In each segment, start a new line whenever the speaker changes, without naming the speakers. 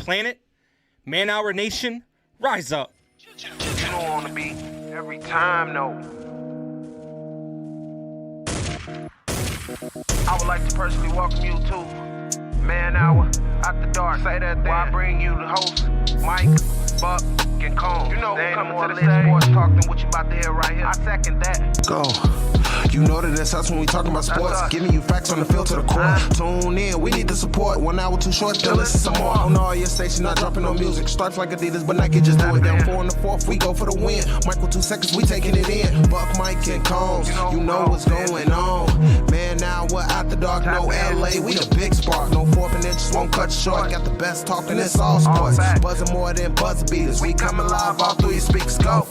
planet. Man Hour Nation, rise up.
You don't want to be every time, no. I would like to personally welcome you to Man Hour After Dark. Say that while I bring you the host, Mike, Buck, and Cone. You know who coming to the stage. Sports talk than what you about to hear right here. I second that.
Go. You know that it's us when we talking about sports. Giving you facts on the field to the court. Tune in, we need the support. 1 hour too short, then listen some more. On all your stations, not dropping no music. Starts like Adidas, but Nike just do it. Down 4 in the 4th, we go for the win. Michael 2 seconds, we taking it in. Buck, Mike, and Combs, you know what's going on. Man, now we're After Dark, no LA, we the big spark. No 4th and inches won't cut you short. Got the best talking, it's all sports. Buzzing more than buzz beaters. We coming live all through your speakers, go.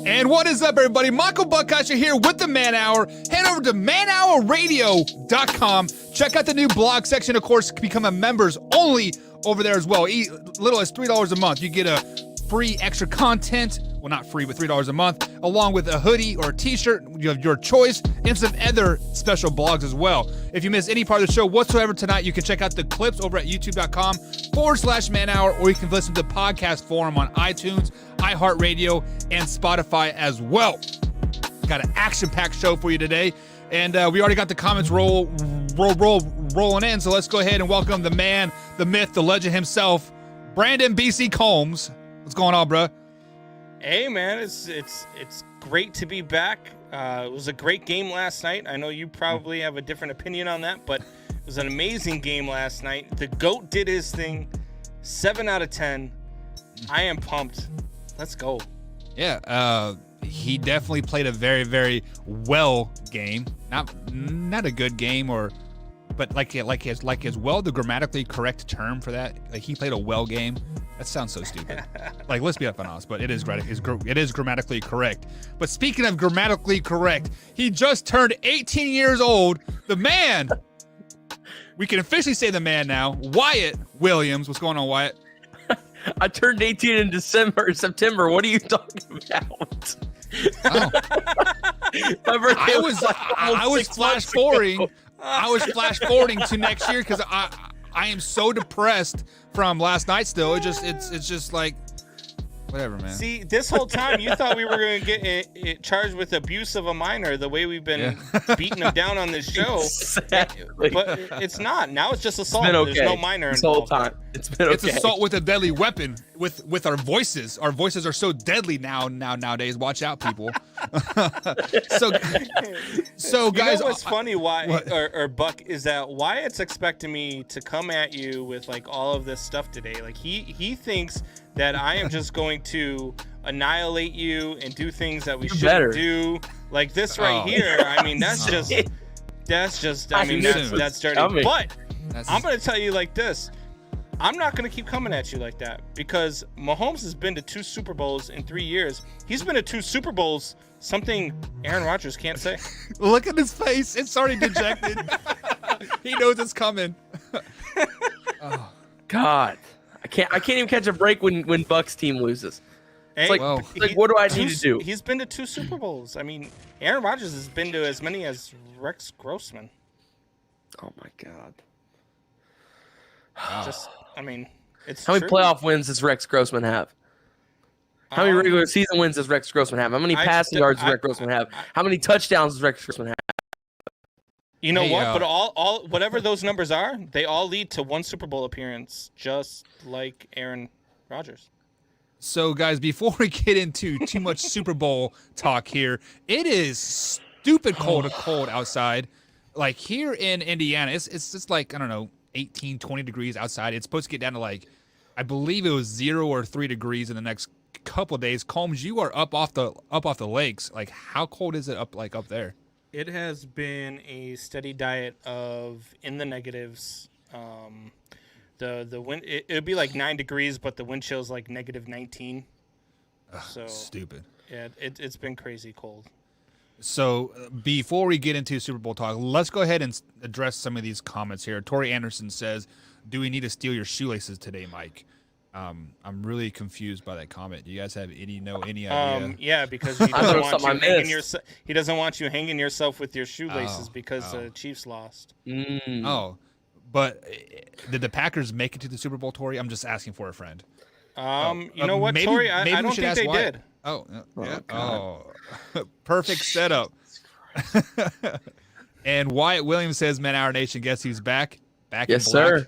And what is up, everybody? Michael Buckasher here with the Man Hour. Head over to manhourradio.com. Check out the new blog section. Of course, become a members only over there as well. Little as $3 a month. You get a free extra content. Well, not free, but $3 a month, along with a hoodie or a t-shirt. You have your choice, and some other special blogs as well. If you miss any part of the show whatsoever tonight, you can check out the clips over at youtube.com/Man Hour, or you can listen to the podcast forum on iTunes, iHeartRadio, and Spotify as well. Got an action-packed show for you today, and we already got the comments rolling in, so let's go ahead and welcome the man, the myth, the legend himself, Brandon B.C. Combs. What's going on, bro?
Hey, man, it's great to be back. It was a great game last night. I know you probably have a different opinion on that, but it was an amazing game last night. The GOAT did his thing. 7 out of 10. I am pumped. Let's go.
Yeah, he definitely played a very, very well game. Not a good game, but like his well, the grammatically correct term for that. Like, he played a well game. That sounds so stupid. Like, let's be up and honest, but it is grammatically correct. But speaking of grammatically correct, he just turned 18 years old. The man, we can officially say the man now, Wyatt Williams. What's going on, Wyatt?
I turned 18 in September. What are you talking about?
Oh. I was flash forwarding. I was flash forwarding to next year because I am so depressed from last night still. It's just like, whatever, man.
See, this whole time you thought we were going to get it charged with abuse of a minor the way we've been beating him down on this show.
Exactly.
But it's not. Now it's just assault.
Okay.
There's no minor
this
involved.
whole time. It's been okay.
It's assault with a deadly weapon with our voices. Our voices are so deadly nowadays. Watch out, people. so guys,
you know what's funny, or Buck, is that Wyatt's expecting me to come at you with like all of this stuff today. Like he thinks that I am just going to annihilate you and do things that we shouldn't do. Like this right here. I mean, that's just I mean, that's dirty. But I'm going to tell you like this. I'm not going to keep coming at you like that because Mahomes has been to 2 Super Bowls in 3 years. He's been to 2 Super Bowls, something Aaron Rodgers can't say.
Look at his face. It's already dejected. He knows it's coming.
Oh, God. I can't even catch a break when Buck's team loses. It's like, what do I need to do?
He's been to 2 Super Bowls. I mean, Aaron Rodgers has been to as many as Rex Grossman.
Oh, my God.
I mean, it's
how many playoff wins does Rex Grossman have? How many regular season wins does Rex Grossman have? How many passing yards does Rex Grossman have? How many touchdowns does Rex Grossman have?
You know what? But all whatever those numbers are, they all lead to 1 Super Bowl appearance, just like Aaron Rodgers.
So, guys, before we get into too much Super Bowl talk here, it is stupid cold outside. Like here in Indiana, it's just like, I don't know, 18, 20 degrees outside. It's supposed to get down to like, I believe it was 0 or 3 degrees in the next couple of days. Combs, you are up off the lakes. Like, how cold is it up there?
It has been a steady diet of in the negatives. The wind it would be like 9 degrees, but the wind chill's like -19. So
stupid.
Yeah, it's been crazy cold.
So before we get into Super Bowl talk, let's go ahead and address some of these comments here. Tori Anderson says, "Do we need to steal your shoelaces today, Mike?" I'm really confused by that comment. Do you guys have any idea?
Yeah, because he doesn't want you hanging he doesn't want you hanging yourself with your shoelaces because the Chiefs lost.
Oh, But did the Packers make it to the Super Bowl, Tori? I'm just asking for a friend.
You know what, Tori? I don't think they did.
Oh, yeah. Perfect setup. And Wyatt Williams says, Man Hour Nation, guess who's back? Back
yes,
in black.
Sir.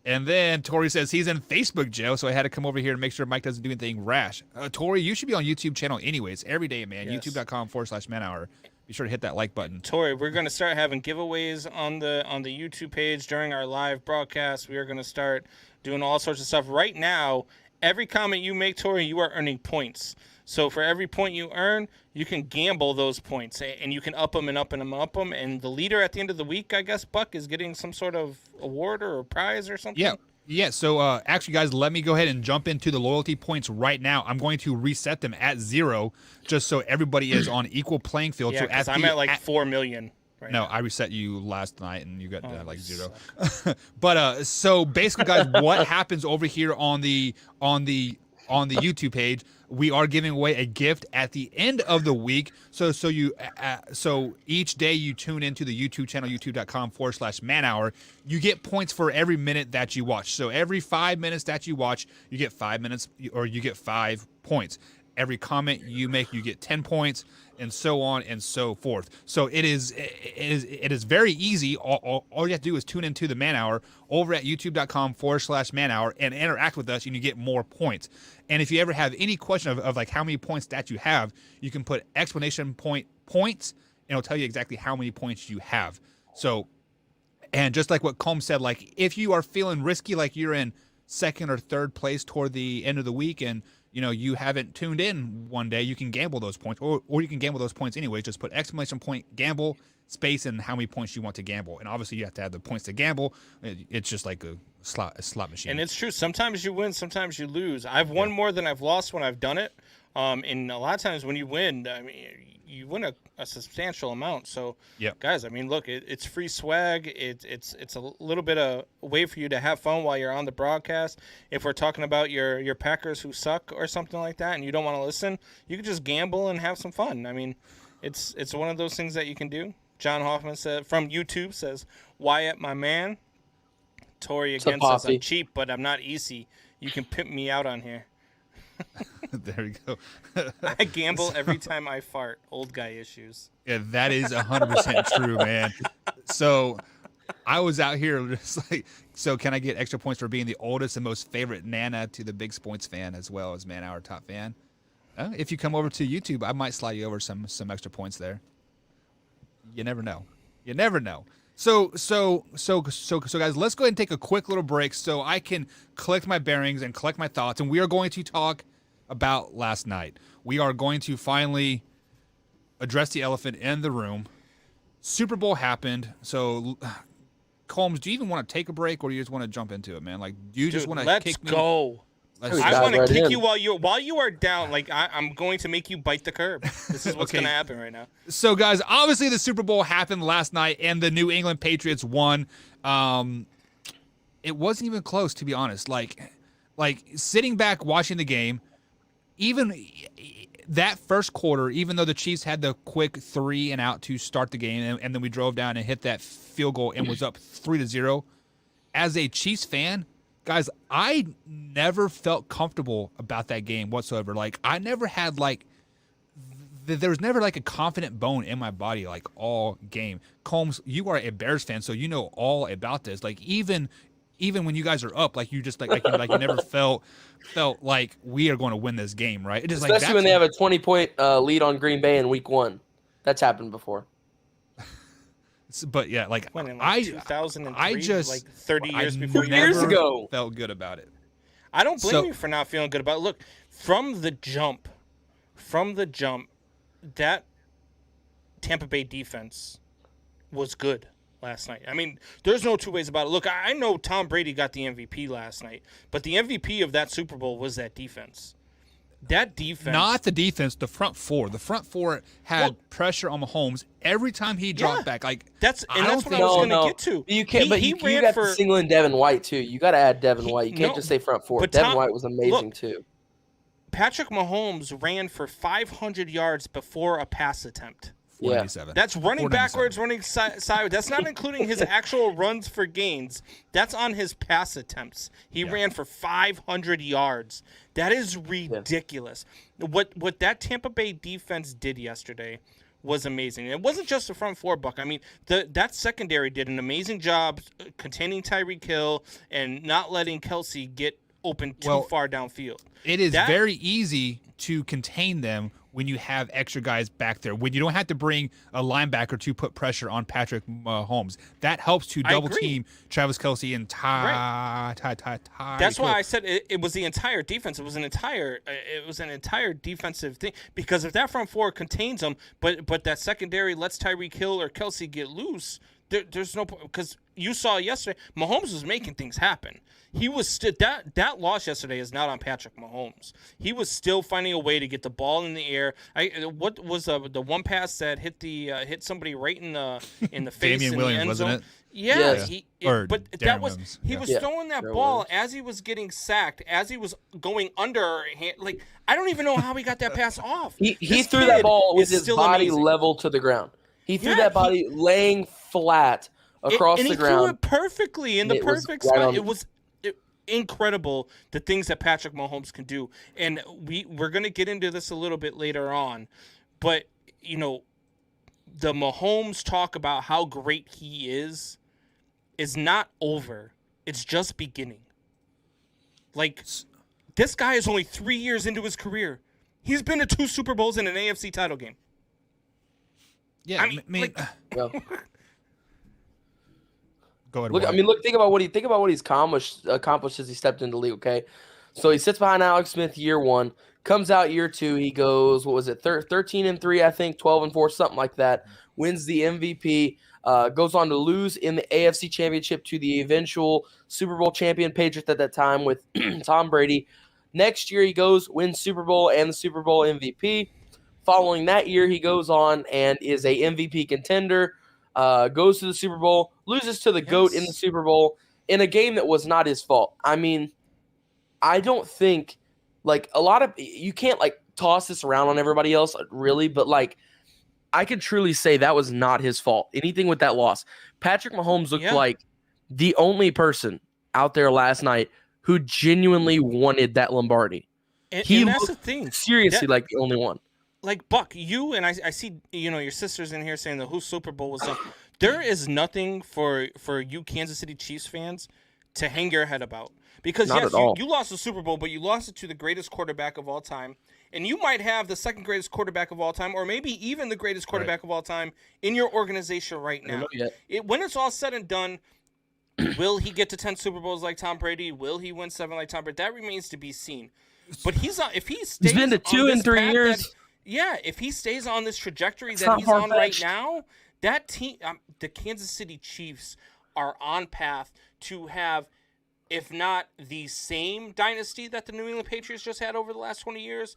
And then Tori says he's in Facebook jail, so I had to come over here and make sure Mike doesn't do anything rash. Tori, you should be on YouTube channel anyways, every day, man. Yes. YouTube.com/manhour. Be sure to hit that like button.
Tori, we're going to start having giveaways on the YouTube page during our live broadcast. We are going to start doing all sorts of stuff. Right now, every comment you make, Tori, you are earning points. So for every point you earn, you can gamble those points, and you can up them and up them and up them. And the leader at the end of the week, I guess, Buck, is getting some sort of award or a prize or something.
Yeah. So actually, guys, let me go ahead and jump into the loyalty points right now. I'm going to reset them at 0, just so everybody is on equal playing field.
Yeah, because I'm at like 4 million. Right now.
I reset you last night, and you got like 0. But so basically, guys, what happens over here on the YouTube page? We are giving away a gift at the end of the week. So each day you tune into the YouTube channel, youtube.com/manhour, you get points for every minute that you watch. So every 5 minutes that you watch, you get 5 minutes, or you get 5 points. Every comment you make, you get 10 points, and so on and so forth. So it is very easy. All you have to do is tune into the Man Hour over at youtube.com/manhour and interact with us, and you get more points. And if you ever have any question of like how many points that you have, you can put exclamation point points, and it'll tell you exactly how many points you have. So, and just like what Combs said, like if you are feeling risky, like you're in second or third place toward the end of the week, and you haven't tuned in one day, you can gamble those points, or you can gamble those points anyway. Just put exclamation point gamble space and how many points you want to gamble. And obviously you have to have the points to gamble. It's just like a slot machine.
And it's true. Sometimes you win, sometimes you lose. I've won more than I've lost when I've done it. And a lot of times when you win, I mean, you win a substantial amount. So, guys, I mean, look, it's free swag. It's a little bit of a way for you to have fun while you're on the broadcast. If we're talking about your Packers who suck or something like that, and you don't want to listen, you can just gamble and have some fun. I mean, it's one of those things that you can do. John Hoffman said from YouTube says, Wyatt, my man. Tori again says, I'm cheap, but I'm not easy. You can pimp me out on here.
There you go.
I gamble every time I fart. Old guy issues.
Yeah, that is 100% true, man. So I was out here just like, so can I get extra points for being the oldest and most favorite Nana to the Big Points fan as well as Man Hour top fan? If you come over to YouTube, I might slide you over some extra points there. You never know. You never know. So guys, let's go ahead and take a quick little break so I can collect my bearings and collect my thoughts. And we are going to talk about last night. We are going to finally address the elephant in the room. Super Bowl happened. So, Combs, do you even want to take a break, or do you just want to jump into it, man? Like, do you just want to kick me?
Let's go. I want to kick you while you are down. Like I'm going to make you bite the curb. This is what's going to happen right now.
So, guys, obviously the Super Bowl happened last night, and the New England Patriots won. It wasn't even close, to be honest. Like sitting back watching the game, even that first quarter, even though the Chiefs had the quick 3-and-out to start the game, and then we drove down and hit that field goal and was up 3-0. As a Chiefs fan, guys, I never felt comfortable about that game whatsoever. Like, I never had, like, there was never, like, a confident bone in my body, like, all game. Combs, you are a Bears fan, so you know all about this. Like, even when you guys are up, like, you just, like you never felt like we are going to win this game, right? It just,
especially when they have a 20-point lead on Green Bay in Week 1. That's happened before.
But yeah, like,
when, in like 2003, I just like 30 years before.
4 years ago,
felt good about it.
I don't blame you for not feeling good about it. Look, from the jump, that Tampa Bay defense was good last night. I mean, there's no two ways about it. Look, I know Tom Brady got the MVP last night, but the MVP of that Super Bowl was that defense. That defense.
Not the defense, the front four. The front four had pressure on Mahomes every time he dropped back. Like
that's what I was going to get to.
You can't, but you got to single in Devin White too. You got to add Devin White. You can't just say front four. But Devin White was amazing too.
Patrick Mahomes ran for 500 yards before a pass attempt.
497.
That's running backwards, running sideways. That's not including his actual runs for gains. That's on his pass attempts. He ran for 500 yards. That is ridiculous. What that Tampa Bay defense did yesterday was amazing. It wasn't just the front four, Buck. I mean, that secondary did an amazing job containing Tyreek Hill and not letting Kelce get open too far downfield.
It is very easy to contain them when you have extra guys back there, when you don't have to bring a linebacker to put pressure on Patrick Mahomes. That helps to double team Travis Kelce and
That's why I said it was the entire defense. It was an entire defensive thing, because if that front four contains them, but that secondary lets Tyreek Hill or Kelce get loose, there's no point, because you saw yesterday Mahomes was making things happen. He was that loss yesterday is not on Patrick Mahomes. He was still finding a way to get the ball in the air. What was the one pass that hit somebody right in the face
Damian
in
Williams,
the end
wasn't
zone?
it?
Yeah,
Williams.
He was throwing that ball as he was getting sacked, as he was going under. Like, I don't even know how he got that pass off.
He threw that ball with his body level to the ground. He threw that body laying flat across the ground.
He threw it perfectly in the perfect spot. It was incredible, the things that Patrick Mahomes can do. And we're going to get into this a little bit later on. But, the Mahomes talk about how great he is not over. It's just beginning. Like, this guy is only 3 years into his career. He's been to 2 Super Bowls and an AFC title game.
Yeah,
I mean,
Go ahead.
Look. Think about what he's accomplished as he stepped into the league. Okay, so he sits behind Alex Smith year 1, comes out year 2. He goes, 13-3, I think, 12-4, something like that. Wins the MVP. Goes on to lose in the AFC Championship to the eventual Super Bowl champion Patriots at that time with Tom Brady. Next year, he goes, wins Super Bowl and the Super Bowl MVP. Following that year, he goes on and is a MVP contender. Goes to the Super Bowl, loses to the GOAT in the Super Bowl in a game that was not his fault. I mean, I don't think, you can't, toss this around on everybody else, really, but, I could truly say that was not his fault. Anything with that loss. Patrick Mahomes looked like the only person out there last night who genuinely wanted that Lombardi.
And that's the thing.
Seriously, like the only one.
Like, Buck, you and I see, your sisters in here saying whose Super Bowl was up. There is nothing for you Kansas City Chiefs fans to hang your head about. Because, you lost the Super Bowl, but you lost it to the greatest quarterback of all time. And you might have the second greatest quarterback of all time, or maybe even the greatest quarterback of all time in your organization right now. When it's all said and done, will he get to 10 Super Bowls like Tom Brady? Will he win 7 like Tom Brady? That remains to be seen. But he's been to 2 in 3 years. If he stays on this trajectory that he's on right now, that team, the Kansas City Chiefs, are on path to have, if not the same dynasty that the New England Patriots just had over the last 20 years,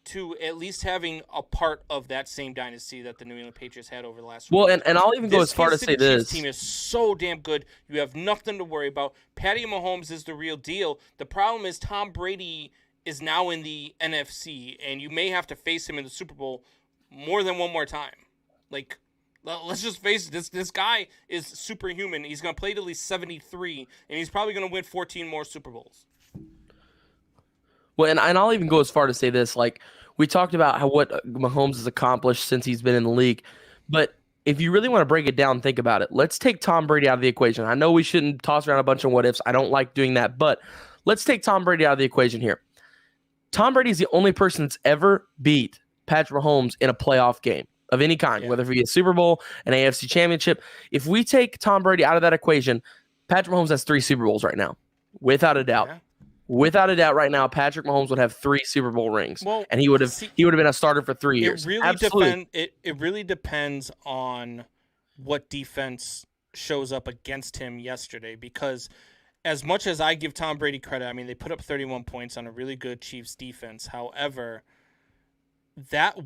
to at least having a part of that same dynasty that the New England Patriots had over the last 20 years.
And I'll even go as far to say this.
This team is so damn good. You have nothing to worry about. Patty Mahomes is the real deal. The problem is Tom Brady is now in the NFC, and you may have to face him in the Super Bowl more than one more time. Let's just face it. This guy is superhuman. He's going to play to at least 73, and he's probably going to win 14 more Super Bowls.
Well, and I'll even go as far to say this. We talked about what Mahomes has accomplished since he's been in the league. But if you really want to break it down, think about it. Let's take Tom Brady out of the equation. I know we shouldn't toss around a bunch of what ifs. I don't like doing that. But let's take Tom Brady out of the equation here. Tom Brady is the only person that's ever beat Patrick Mahomes in a playoff game of any kind, whether it be a Super Bowl, an AFC Championship. If we take Tom Brady out of that equation, Patrick Mahomes has 3 Super Bowls right now, without a doubt. Yeah. Without a doubt, right now, Patrick Mahomes would have 3 Super Bowl rings, and he would have been a starter for 3 years.
It really depends on what defense shows up against him yesterday, because as much as I give Tom Brady credit, I mean, they put up 31 points on a really good Chiefs defense. However,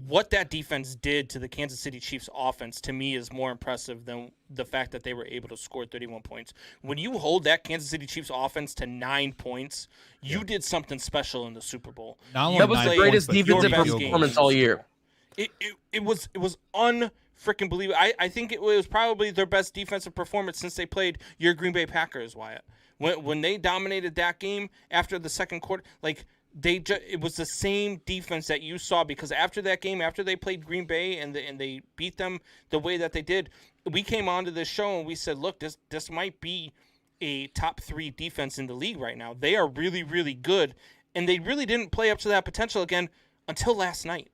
what that defense did to the Kansas City Chiefs offense, to me, is more impressive than the fact that they were able to score 31 points. When you hold that Kansas City Chiefs offense to 9 points, you did something special in the Super Bowl.
That was the greatest defensive performance all year.
It was freaking believe it. I think it was probably their best defensive performance since they played your Green Bay Packers, Wyatt. When they dominated that game after the second quarter, like it was the same defense that you saw, because after that game, after they played Green Bay and they beat them the way that they did, we came onto this show and we said, look, this might be a top 3 defense in the league right now. They are really, really good, and they really didn't play up to that potential again until last night.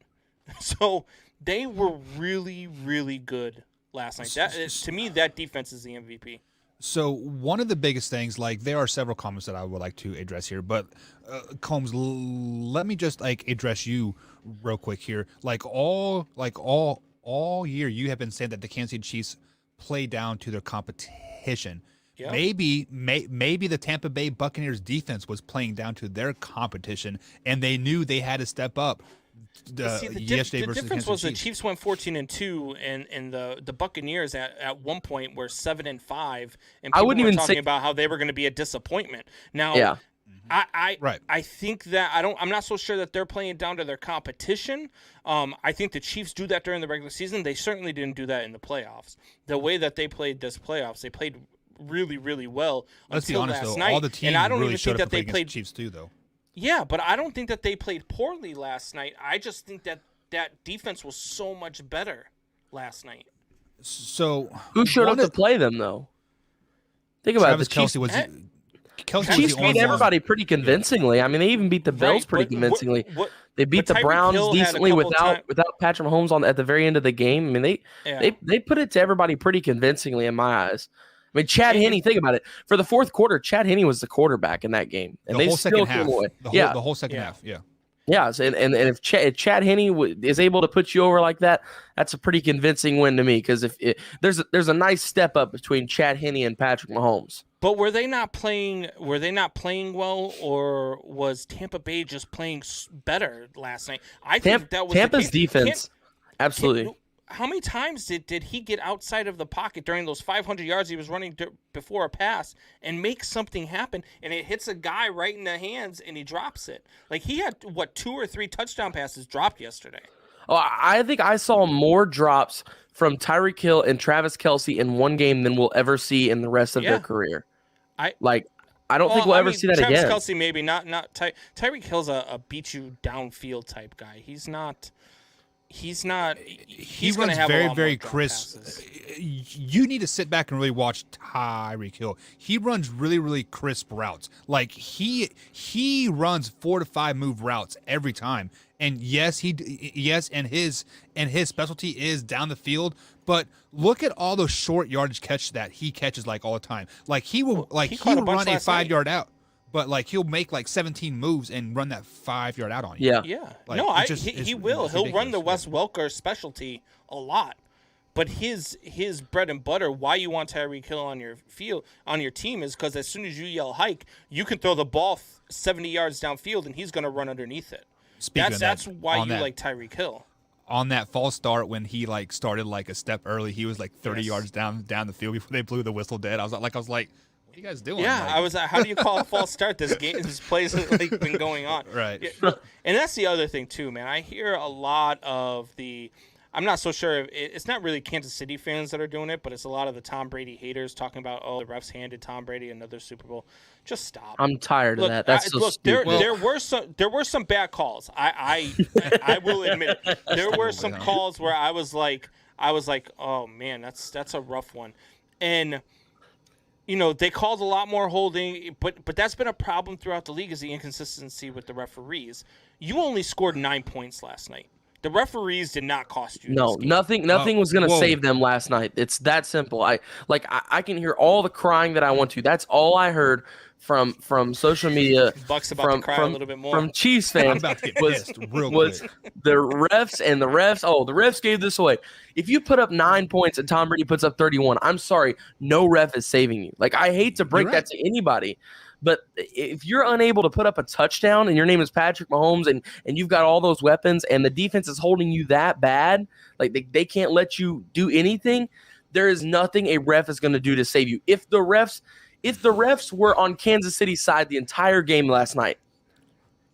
So they were really, really good last night. To me, that defense is the MVP.
So one of the biggest things, like there are several comments that I would like to address here, but Combs, let me just like address you real quick here. All year you have been saying that the Kansas City Chiefs play down to their competition. Yep. Maybe the Tampa Bay Buccaneers defense was playing down to their competition, and they knew they had to step up.
The difference was the Chiefs went 14-2, and the Buccaneers at one point were 7-5, and people were talking about how they were going to be a disappointment. Now, yeah. I think that I'm not so sure that they're playing down to their competition. I think the Chiefs do that during the regular season. They certainly didn't do that in the playoffs. The way that they played this playoffs, they played really, really well.
Let's be honest,
last
though,
night.
all the teams
and I don't
really
even think that they played
Chiefs too, though.
Yeah, but I don't think that they played poorly last night. I just think that defense was so much better last night.
So
who showed up to play them, though? Think about
Travis
it. The Chiefs,
Kelce
Chiefs beat everybody pretty convincingly. I mean, they even beat the Bills pretty convincingly. They beat the Browns decently without Patrick Mahomes at the very end of the game. I mean, they put it to everybody pretty convincingly in my eyes. I mean, Chad Henne, think about it. For the fourth quarter, Chad Henne was the quarterback in that game, and
the
they
whole
still
second half.
came away.
The whole second half.
Yeah. So, and if Chad Henne is able to put you over like that, that's a pretty convincing win to me. Because there's a nice step up between Chad Henne and Patrick Mahomes.
But were they not playing well, or was Tampa Bay just playing better last night? I think that was
Tampa's defense. Absolutely.
How many times did he get outside of the pocket during those 500 yards he was running before a pass and make something happen, and it hits a guy right in the hands and he drops it? Like, he had, 2 or 3 touchdown passes dropped yesterday.
Oh, I think I saw more drops from Tyreek Hill and Travis Kelce in one game than we'll ever see in the rest of their career. I don't think we'll ever see that
Travis
again.
Travis Kelce maybe not. Tyreek Hill's a beat you downfield type guy. He's not. He
runs very, very crisp. You need to sit back and really watch Tyreek Hill. He runs really, really crisp routes. Like he runs 4 to 5 move routes every time. And and his specialty is down the field. But look at all those short yardage catches that he catches like all the time. Like he will run a 5-yard out. But he'll make 17 moves and run that 5-yard out on you.
Yeah. He will. He'll run the Wes Welker specialty a lot. But his bread and butter, why you want Tyreek Hill on your team, is because as soon as you yell hike, you can throw the ball 70 yards downfield and he's going to run underneath it. That's why you like Tyreek Hill.
On that false start, when he started a step early, he was 30 yards down the field before they blew the whistle dead. I was like, what are you guys doing?
Yeah, I was like, how do you call a false start? This play's been going on.
Right.
Yeah. And that's the other thing too, man. I hear a lot of I'm not so sure. It's not really Kansas City fans that are doing it, but it's a lot of the Tom Brady haters talking about, the refs handed Tom Brady another Super Bowl. Just stop.
I'm tired of that. That's so stupid.
There were some bad calls. I will admit it. There were some calls where I was like, oh man, that's a rough one. And they called a lot more holding, but that's been a problem throughout the league, is the inconsistency with the referees. You only scored 9 points last night. The referees did not cost you.
No, nothing was going to save them last night. It's that simple. I can hear all the crying that I want to. That's all I heard from social media.
Buck's about to cry a little bit more.
From Chiefs fans was the refs and the refs. Oh, the refs gave this away. If you put up 9 points and Tom Brady puts up 31, I'm sorry, no ref is saving you. I hate to break that to anybody, but if you're unable to put up a touchdown and your name is Patrick Mahomes and you've got all those weapons and the defense is holding you that bad, they can't let you do anything, there is nothing a ref is going to do to save you. If the refs were on Kansas City's side the entire game last night,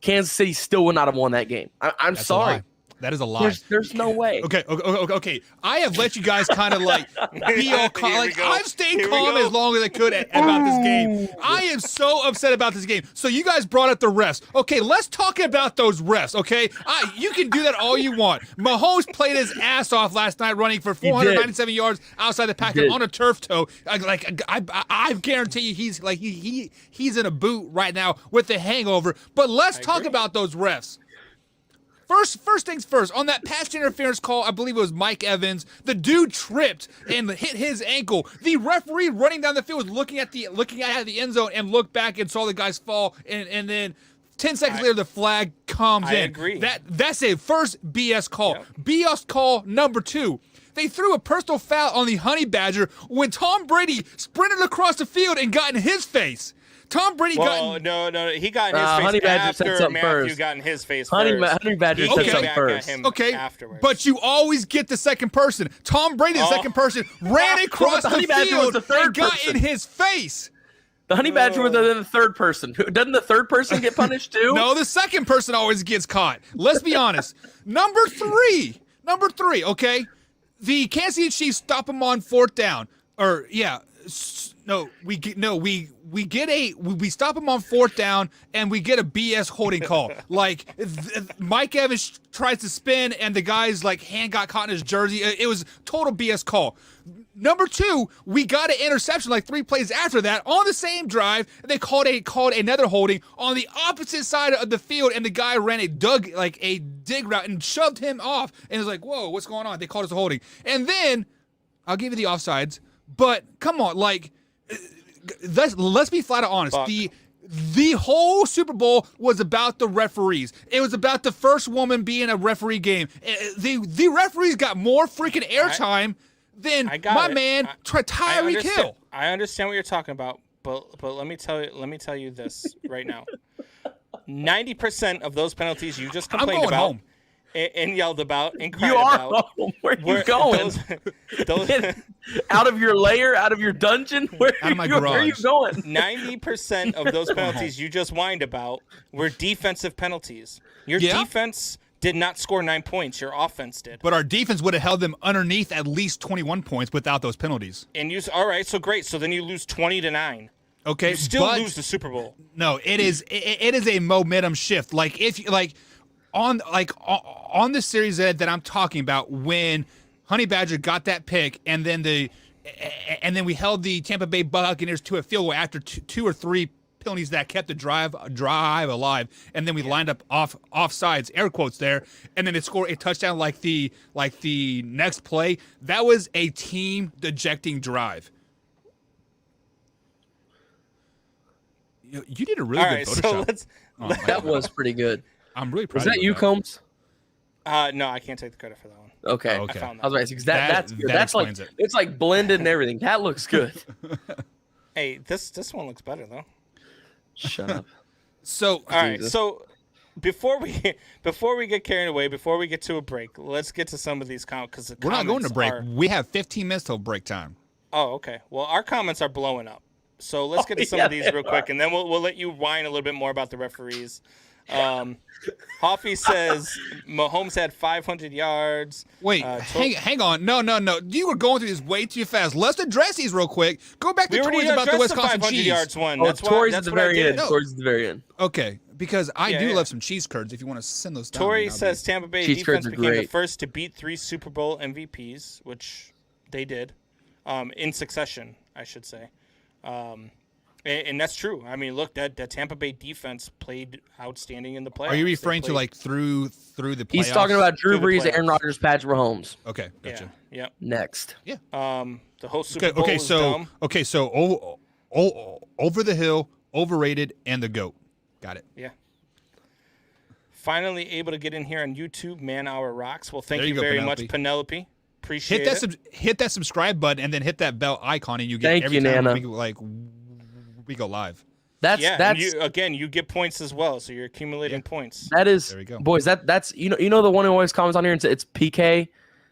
Kansas City still would not have won that game. I'm sorry.
That is a lie.
There's no way.
Okay. I have let you guys kind of like be all calm.
Here we
Like
go.
I've stayed
Here we
calm
go.
as long as I could about this game. I am so upset about this game. So you guys brought up the refs. Okay, let's talk about those refs. Okay, you can do that all you want. Mahomes played his ass off last night, running for 497 yards outside the pack on a turf toe. I guarantee you, he's like he's in a boot right now with a hangover. But let's talk about those refs. First things first, on that pass interference call, I believe it was Mike Evans, the dude tripped and hit his ankle. The referee running down the field was looking at the end zone and looked back and saw the guys fall, and then 10 seconds later the flag comes in.
I agree.
That's a first BS call.
Yep.
BS call number 2. They threw a personal foul on the Honey Badger when Tom Brady sprinted across the field and got in his face. Tom Brady got in...
No, he got in his face
Honey Badger said
after
something
Matthew
first.
got in his face
Honey
first.
Badger
He
said
came
something
back
first.
at him
Okay,
afterwards.
but you always get the second person. Tom Brady, the second person, ran across
the
the
Honey Badger was
field
the third
and got
person.
in his face.
The Honey Badger was the third person. Doesn't the third person get punished too?
No, the second person always gets caught. Let's be honest. Number three, okay? The Kansas City Chiefs stop him on 4th down. We stop him on 4th down and we get a BS holding call. Like Mike Evans tries to spin and the guy's like hand got caught in his jersey. It was total BS call. Number 2, we got an interception like 3 plays after that on the same drive. They called another holding on the opposite side of the field, and the guy ran a dig route and shoved him off. And it was like, whoa, what's going on? They called us a holding. And then I'll give you the offsides, but come on, like let's be flat out honest.
Fuck.
The whole Super Bowl was about the referees. It was about the first woman being a referee game. The referees got more freaking airtime than my man Tyreek Hill.
I understand what you're talking about, but let me tell you this right now. 90% of those penalties you just complained
going
about
home.
And yelled about and cried
You are
about.
home. Where are you going?
Those
Out of your lair, out of your dungeon? Where
Out of my
are you
garage.
going?
90% of those penalties you just whined about were defensive penalties. Your
Yeah.
defense did not score 9 points. Your offense did.
But our defense would have held them underneath at least 21 points without those penalties.
And all right, so great. So then you lose 20-9.
Okay,
You still
but
lose the Super Bowl.
no, it is a momentum shift. Like if you on the series that I'm talking about, when Honey Badger got that pick, and then we held the Tampa Bay Buccaneers to a field goal after 2 or 3 penalties that kept the drive alive, and then we lined up offsides, air quotes there, and then it scored a touchdown like the next play. That was a team dejecting drive. You did a really
All
good
right,
Photoshop.
so let's.
That was pretty good.
I'm really proud
Was
of
that
you.
you, Combs?
No, I can't take the credit for that one.
Okay.
Okay.
I found
I was
that.
right, 'cause that's good.
that
That's like
explains it.
it's like blended and everything. That looks good.
Hey, this one looks better though.
Shut up.
So
All right,
Jesus.
so before we get carried away, before we get to a break, let's get to some of these comments because
we're not going to break. We have 15 minutes till break time.
Oh, okay. Well, our comments are blowing up, so let's get to some of these real quick, and then we'll let you whine a little bit more about the referees. Hoffy says Mahomes had 500 yards.
Wait, hang on. No. You were going through this way too fast. Let's address these real quick. Go back to
We already
Tories about the
addressed the
Wisconsin
500
cheese.
yards one.
Oh,
That's why.
Tory's
That's
at the
what I
very
did.
end.
No.
Tory's at the very end.
Okay, because I
Yeah,
do
yeah.
love some cheese curds. If you want to send those down.
Tory
then I'll
says
be-
Tampa Bay
Cheese curds
defense
are
became the
great.
first to beat 3 Super Bowl MVPs, which they did, in succession, I should say. And that's true. I mean, look, that Tampa Bay defense played outstanding in the playoffs.
Are you
They
referring to
played-
like through the playoffs?
He's talking about Drew
Through the
Brees, Aaron
playoffs.
Rodgers, Patrick Mahomes.
Okay, gotcha.
Yeah.
Next.
Yep. The whole Super Bowl
Okay,
was dumb.
so over the hill, overrated, and the GOAT. Got it.
Yeah. Finally able to get in here on YouTube. Man Hour rocks. Well, thank
There you
you
go,
very
Penelope.
much, Penelope. Appreciate it.
Hit that subscribe button and then hit that bell icon, and you get
Thank
every
you,
time
Nana.
we go live.
That's
And you get points as well, so you're accumulating points.
that is
There we go.
boys. That's you know the one who always comments on here and it's PK.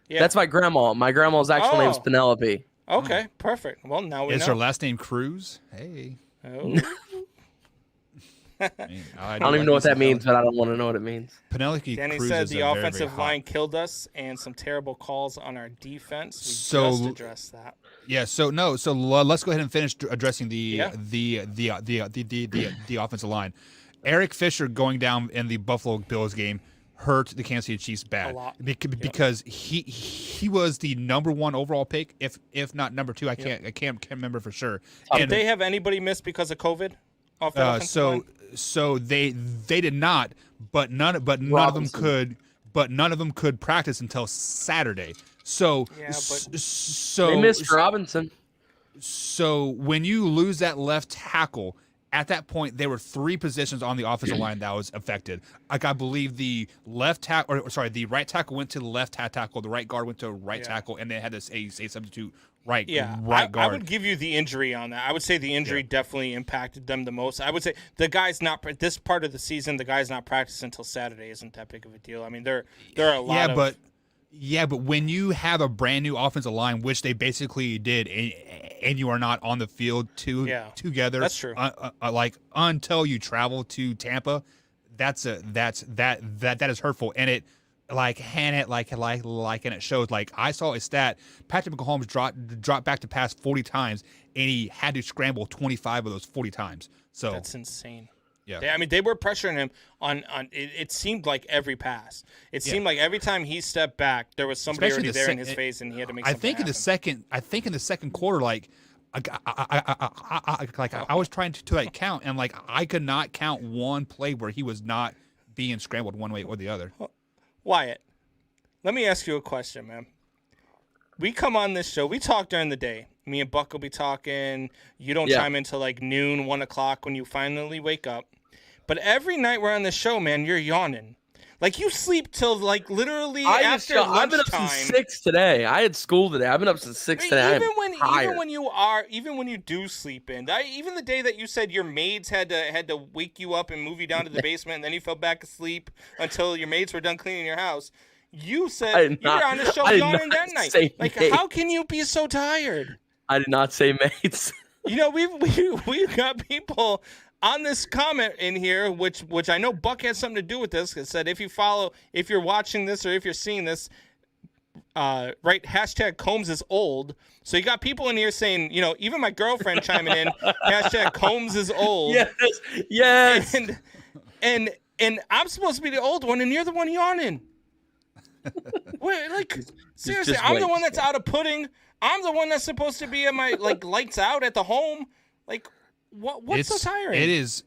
Yeah.
That's my grandma. My grandma's actual name is
Oh.
Penelope.
Okay, perfect. Well, now we
Is
know.
her last name Cruz? Hey.
Oh.
I don't even know what that means, but I don't want to know what it means.
Penelope
Danny
Cruz
said
is
the
a very,
offensive
very
line
hot.
killed us and some terrible calls on our defense. We
So-
just addressed that.
Yeah. So no. So let's go ahead and finish addressing
Yeah.
the offensive line. Eric Fisher going down in the Buffalo Bills game hurt the Kansas City Chiefs bad
A lot.
because he was the number 1 overall pick, if not number 2. I can't remember for sure.
Did they have anybody miss because of COVID? Off the offensive line?
So they did not, but none of them
Robinson.
could. But none of them could practice until Saturday. So
Yeah, but-
so
They missed Robinson.
So when you lose that left tackle, at that point there were 3 positions on the offensive line that was affected. Like I believe the the right tackle went to the left tackle, the right guard went to right tackle, and they had this a substitute right
I
guard.
would give you the injury on that. I would say the injury definitely impacted them the most. I would say the guy's not this part of the season. The guy's not practicing until Saturday. Isn't that big of a deal? I mean, there are a lot of
but when you have a brand new offensive line, which they basically did, and you are not on the field together,
that's true.
Like until you travel to Tampa, that is hurtful, and it and it shows. Like I saw a stat: Patrick Mahomes dropped back to pass 40 times, and he had to scramble 25 of those 40 times. So
that's insane.
Yeah.
I mean, they were pressuring him on it seemed like every pass. It seemed like every time he stepped back, there was somebody
Especially
already there in his face, and he had to make.
I think in the second quarter, like I was trying to count, and like I could not count one play where he was not being scrambled one way or the other.
Wyatt, let me ask you a question, man. We come on this show, we talk during the day. Me and Buck will be talking. You don't chime in till like noon, 1 o'clock when you finally wake up. But every night we're on the show, man, you're yawning. Like you sleep till like literally after lunchtime.
I've been up since 6 today. I had school today. I've been up since 6 today.
Even when you do sleep in, even the day that you said your maids had to wake you up and move you down to the basement, and then you fell back asleep until your maids were done cleaning your house. You said you were on the show yawning that night. Like, how can you be so tired?
I did not say mates.
You know, we've got people on this comment in here, which I know Buck has something to do with this. It said if you're watching this or if you're seeing this, right, hashtag Combs is old. So you got people in here saying, you know, even my girlfriend chiming in, hashtag Combs is old.
Yes.
And I'm supposed to be the old one, and you're the one yawning. Wait, like seriously, I'm the one that's out of pudding. I'm the one that's supposed to be at my like lights out at the home. Like, what's so tiring?
It is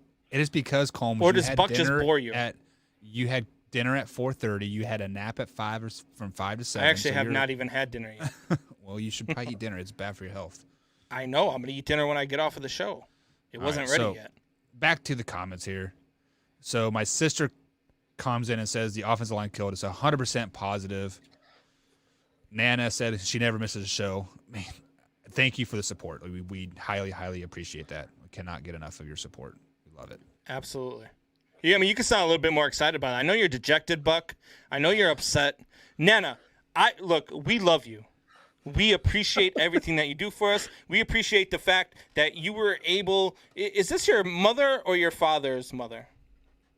because Combs.
Or does Buck just bore you?
You had dinner at 4:30. You had a nap at 5 or from 5 to 7.
I actually have not even had dinner yet.
Well, you should probably eat dinner. It's bad for your health.
I know. I'm gonna eat dinner when I get off of the show. It wasn't ready yet.
Back to the comments here. So my sister comes in and says the offensive line killed us. 100% positive. Nana said she never misses a show. Man, thank you for the support. We highly, highly appreciate that. We cannot get enough of your support. We love it.
Absolutely. Yeah, I mean, you can sound a little bit more excited about it. I know you're dejected, Buck. I know you're upset. Nana, look, we love you. We appreciate everything that you do for us. We appreciate the fact that you were able. Is this your mother or your father's mother?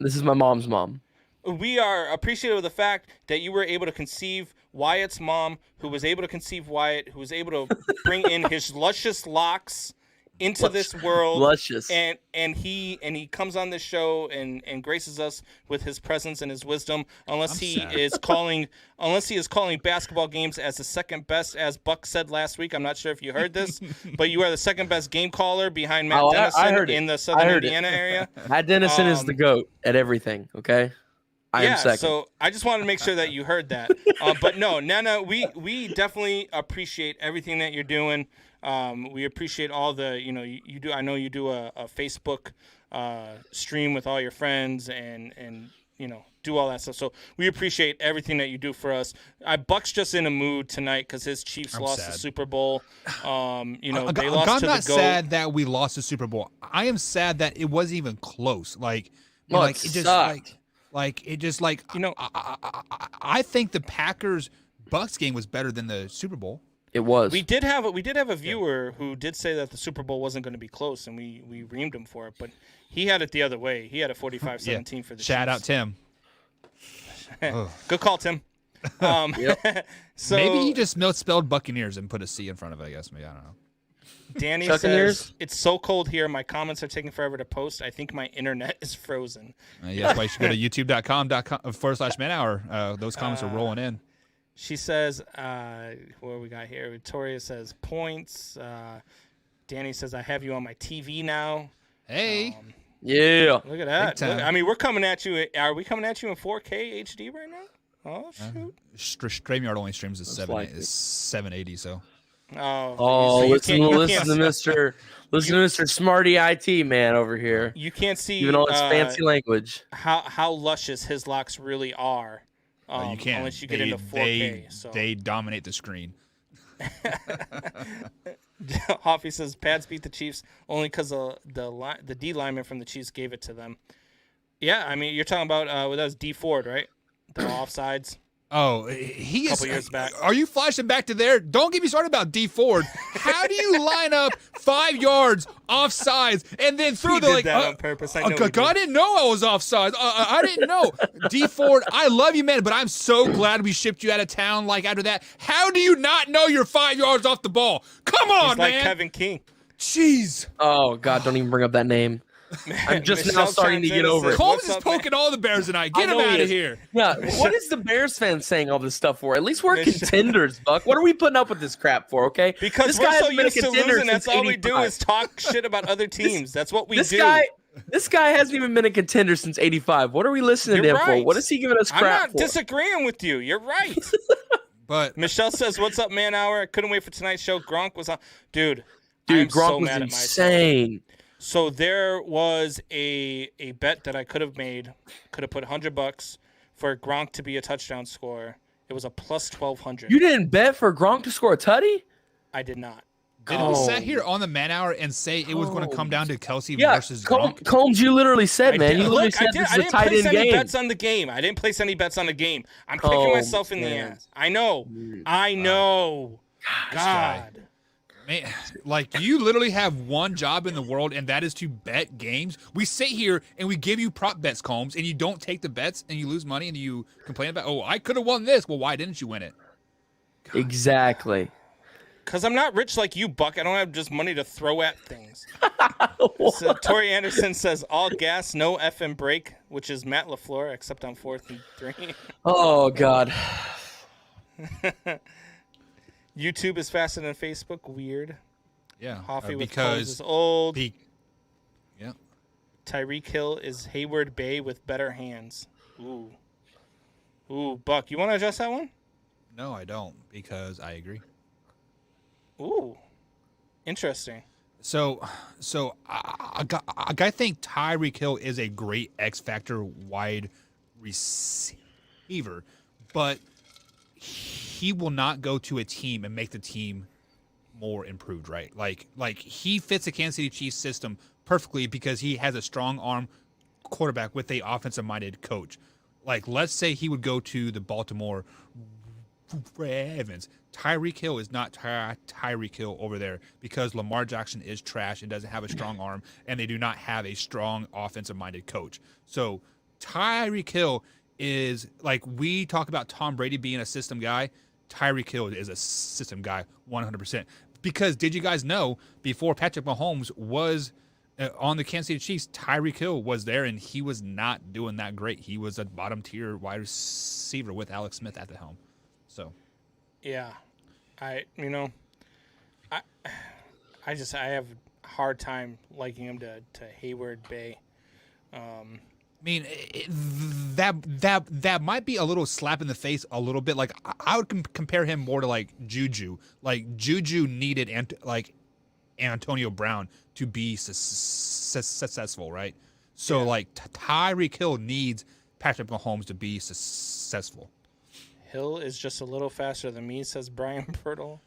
This is my mom's mom.
We are appreciative of the fact that you were able to conceive Wyatt's mom, who was able to conceive Wyatt, who was able to bring in his luscious locks into this world.
Luscious.
And he comes on this show and graces us with his presence and his wisdom. Unless he is calling basketball games as the second best, as Buck said last week. I'm not sure if you heard this, but you are the second best game caller behind Matt Dennison in the Southern Indiana area.
Matt Dennison is the GOAT at everything. Okay. I am second.
So I just wanted to make sure that you heard that. But no, Nana, we definitely appreciate everything that you're doing. We appreciate all the, you do. I know you do a Facebook stream with all your friends and do all that stuff. So we appreciate everything that you do for us. Buck's just in a mood tonight because his Chiefs lost the Super Bowl. They lost to the GOAT.
I'm not sad that we lost the Super Bowl. I am sad that it wasn't even close.
It sucked.
I think the Packers Bucks game was better than the Super Bowl.
It was.
We did have a viewer who did say that the Super Bowl wasn't going to be close, and we reamed him for it. But he had it the other way. He had a 45-17 for the
Shout out
Chiefs.
Tim.
Good call, Tim. So
Maybe he just spelled Buccaneers and put a C in front of it. I guess maybe I don't know.
Danny
Buccaneers?
says it's so cold here. My comments are taking forever to post. I think my internet is frozen.
Yeah, that's why you should go to youtube.com/manhour. Those comments are rolling in.
She says, what we got here? Victoria says points. Danny says, I have you on my TV now.
Hey,
Yeah.
Look at that.
Big time.
Look, I mean, we're coming at you. Are we coming at you in 4K HD right now? Oh, shoot.
StreamYard only streams at
likely.
780. So
Oh,
so you
listen
can't-
to Mr. Smarty IT man over here.
You can't see
Even all his fancy language.
how luscious his locks really are.
you can't.
Unless you get into 4K.
They dominate the screen.
Hoffy says Pads beat the Chiefs only because the D lineman from the Chiefs gave it to them. Yeah, I mean, you're talking about that was D Ford, right? The offsides.
Oh, he is.
Couple years back.
Are you flashing back to there? Don't get me started about D Ford. How do you line up 5 yards offsides and then through
He
the
did
like?
that on purpose. I know he
I
did.
didn't know I was offsides. I didn't know. D Ford, I love you, man, but I'm so glad we shipped you out of town. Like after that, how do you not know you're 5 yards off the ball? Come on,
He's like
man.
Kevin King.
Jeez.
Oh God, don't even bring up that name. I'm just now
Michelle
starting to
chimes
get
in and
over
says,
it.
Combs
"What's
is
up, man?"
poking all the Bears tonight. Get
I
him
know he
out of
is.
here.
Yeah, what is the Bears fan saying all this stuff for? At least we're contenders, Buck. What are we putting up with this crap for? Okay,
Because
this
we're
guy
so
hasn't been a
used to
contender
losing, that's
since
all we do
85.
is talk shit about other teams. That's what we
This
do.
guy hasn't even been a contender since '85. What are we listening to
You're
him
right.
for? What is he giving us
I'm
crap
not
for?
disagreeing with you. You're right.
But
Michelle says, "What's up, man? Hour. I couldn't wait for tonight's show. Gronk was on, dude. I am
Dude, Gronk
so
was
mad at myself.
insane.
So there was a bet that I could have made. Could have put $100 for Gronk to be a touchdown scorer. It was a plus 1,200.
You didn't bet for Gronk to score a tutty?
I did not.
didn't we sit here on the man hour and say it was going to come down to Kelsey versus Gronk?
Combs, you literally said,
I
man.
did-
You literally
Look,
said this is a
didn't
tight
place
end
any
game.
bets on the game. I didn't place any bets on the game. I'm kicking
Oh,
myself in the
man.
ass. I know. I know. God.
Man, like you literally have one job in the world, and that is to bet games. We sit here and we give you prop bets, Combs, and you don't take the bets and you lose money and you complain about, oh, I could have won this. Well, why didn't you win it?
Exactly.
Because I'm not rich like you, Buck. I don't have just money to throw at things. So Tori Anderson says, all gas, no effing break, which is Matt LaFleur, except on 4th and 3.
Oh, God.
YouTube is faster than Facebook. Weird.
Yeah,
Hoffy with Combs is
because
old.
yeah,
Tyreek Hill is Hayward Bay with better hands. Ooh. Ooh, Buck, you want to address that one?
no, I don't because I agree.
Ooh. Interesting.
So I think Tyreek Hill is a great X factor wide receiver, but he will not go to a team and make the team more improved, right? Like he fits the Kansas City Chiefs system perfectly because he has a strong arm quarterback with a offensive minded coach. Like let's say he would go to the Baltimore Ravens. Tyreek Hill is not Tyreek Hill over there because Lamar Jackson is trash and doesn't have a strong arm, and they do not have a strong offensive-minded coach. So Tyreek Hill is like we talk about Tom Brady being a system guy. Tyreek Hill is a system guy 100%. Because did you guys know before Patrick Mahomes was on the Kansas City Chiefs, Tyreek Hill was there and he was not doing that great. He was a bottom-tier wide receiver with Alex Smith at the helm. So,
Yeah. I have a hard time liking him to Hayward Bay.
I mean, that might be a little slap in the face a little bit. Like I would compare him more to like Juju. Like Juju needed Antonio Brown to be successful, right? So like Tyreek Hill needs Patrick Mahomes to be successful.
Hill is just a little faster than me, says Brian Pirtle.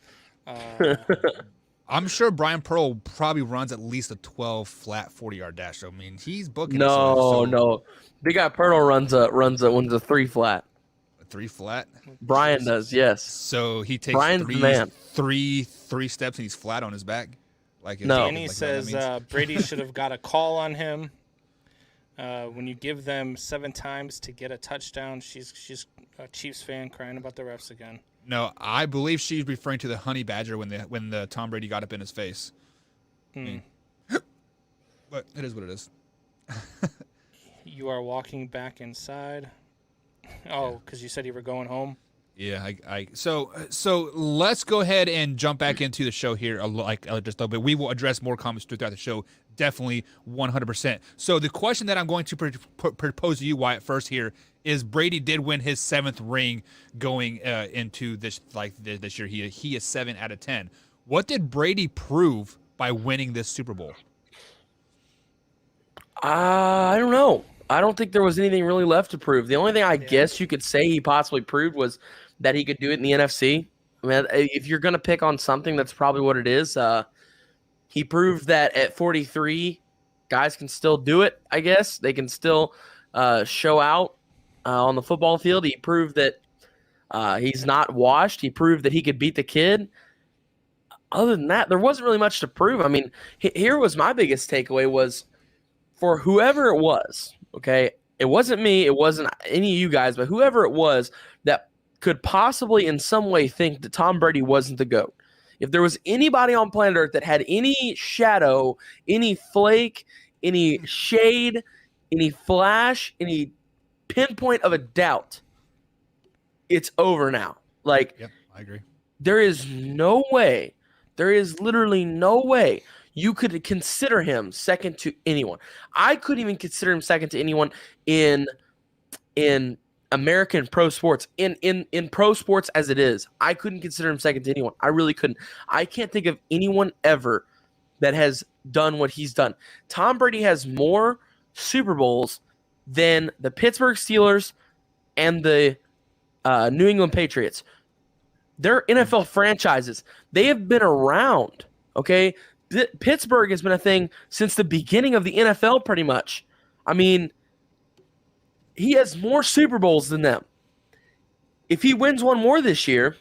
I'm sure Brian Pearl probably runs at least a 12 flat 40-yard dash. So, I mean, he's booking.
No. Big guy Pirtle runs a 3 flat.
3 flat.
Brian does, yes.
So he takes
Brian's the man.
three steps and he's flat on his back. Like
No.
Danny says Brady should have got a call on him. When you give them 7 times to get a touchdown, she's a Chiefs fan crying about the refs again.
No, I believe she's referring to the honey badger when the Tom Brady got up in his face. But it is what it is.
You are walking back inside. Oh, because you said you were going home.
Yeah, so let's go ahead and jump back into the show here, just a little bit. We will address more comments throughout the show, definitely 100%. So the question that I'm going to propose to you, Wyatt, first here is: Brady did win his 7th ring going into this year. He is 7 out of 10. What did Brady prove by winning this Super Bowl?
I don't know. I don't think there was anything really left to prove. The only thing I guess you could say he possibly proved was that he could do it in the NFC. I mean, if you're going to pick on something, that's probably what it is. He proved that at 43, guys can still do it, I guess. They can still show out on the football field. He proved that he's not washed. He proved that he could beat the kid. Other than that, there wasn't really much to prove. I mean, here was my biggest takeaway was for whoever it was, okay? It wasn't me. It wasn't any of you guys, but whoever it was that could possibly in some way think that Tom Brady wasn't the GOAT. If there was anybody on planet Earth that had any shadow, any flake, any shade, any flash, any pinpoint of a doubt, it's over now. Like,
Yep, I agree.
there is no way, there is literally no way you could consider him second to anyone. I couldn't even consider him second to anyone in American pro sports, in pro sports as it is. I couldn't consider him second to anyone. I really couldn't. I can't think of anyone ever that has done what he's done. Tom Brady has more Super Bowls than the Pittsburgh Steelers and the New England Patriots. They're NFL franchises. They have been around, okay? Pittsburgh has been a thing since the beginning of the NFL pretty much. I mean, he has more Super Bowls than them. If he wins one more this year,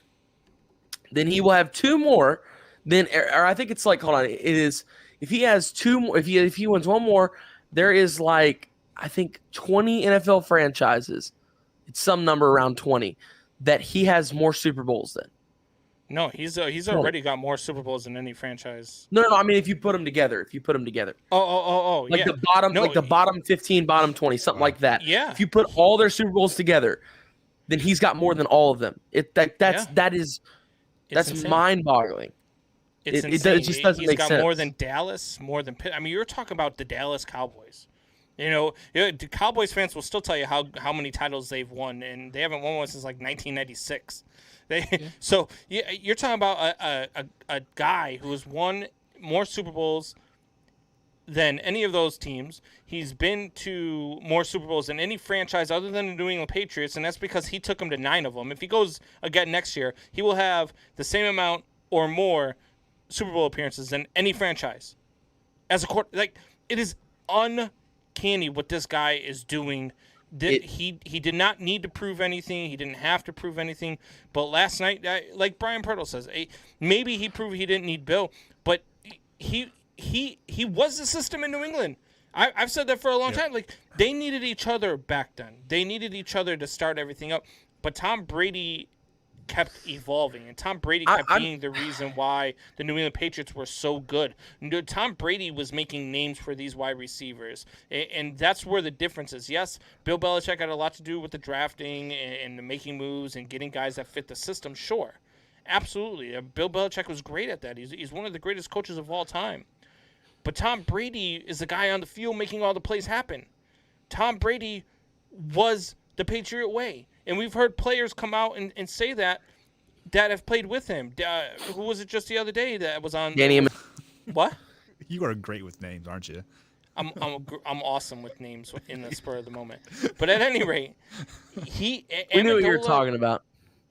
then he will have 2 more. Then, or I think it's like, hold on, it is if he has 2 more, if he wins one more, there is like I think 20 NFL franchises. It's some number around 20 that he has more Super Bowls than.
No, he's already got more Super Bowls than any franchise.
No. I mean, if you put them together,
Oh,
like
yeah.
the bottom 15, bottom 20, something like that.
Yeah.
If you put all their Super Bowls together, then he's got more than all of them. That's
insane.
mind-boggling.
It's
It
insane.
just doesn't
He's
make
got
sense.
more than Dallas, more than Pitt. I mean, you're talking about the Dallas Cowboys. The Cowboys fans will still tell you how many titles they've won, and they haven't won one since like 1996. So you're talking about a guy who has won more Super Bowls than any of those teams. He's been to more Super Bowls than any franchise other than the New England Patriots, and that's because he took them to 9 of them. If he goes again next year, he will have the same amount or more Super Bowl appearances than any franchise. As a it is uncanny what this guy is doing. He did not need to prove anything. He didn't have to prove anything. But last night, like Brian Pirtle says, maybe he proved he didn't need Bill, but he was the system in New England. I've said that for a long time. Like, they needed each other back then. They needed each other to start everything up. But Tom Brady kept evolving, and Tom Brady kept being the reason why the New England Patriots were so good. Tom Brady was making names for these wide receivers, and that's where the difference is. Yes, Bill Belichick had a lot to do with the drafting and the making moves and getting guys that fit the system, sure. Absolutely. Bill Belichick was great at that. He's one of the greatest coaches of all time. But Tom Brady is the guy on the field making all the plays happen. Tom Brady was the Patriot way. And we've heard players come out and say that have played with him. Who was it just the other day that was on?
Danny.
What?
You are great with names, aren't you?
I'm awesome with names in the spur of the moment. But at any rate,
we knew what you were talking about.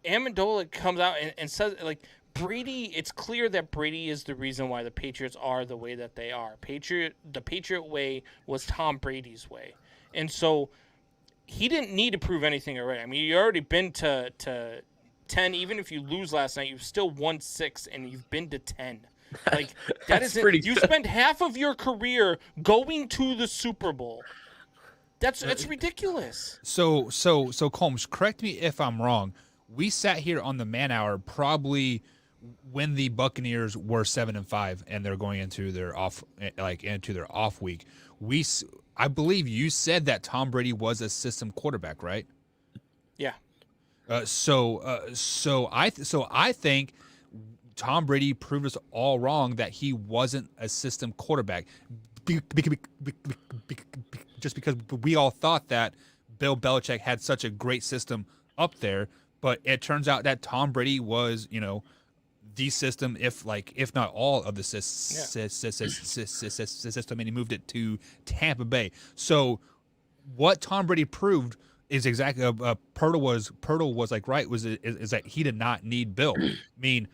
Amendola comes out and says, like, Brady, it's clear that Brady is the reason why the Patriots are the way that they are. The Patriot way was Tom Brady's way. And so he didn't need to prove anything already. I mean, you already been to 10. Even if you lose last night, you've still won 6, and you've been to 10. Like that is
pretty
you
good.
spent half of your career going to the Super Bowl. That's ridiculous.
So Combs, correct me if I'm wrong. We sat here on the Man Hour probably when the Buccaneers were 7-5 and they're going into their off week. I believe you said that Tom Brady was a system quarterback, right?
Yeah.
So I think Tom Brady proved us all wrong that he wasn't a system quarterback, just because we all thought that Bill Belichick had such a great system up there, but it turns out that Tom Brady was, the system, if not all of the system, and he moved it to Tampa Bay. So what Tom Brady proved is exactly Pirtle was like right is that he did not need Bill. I mean,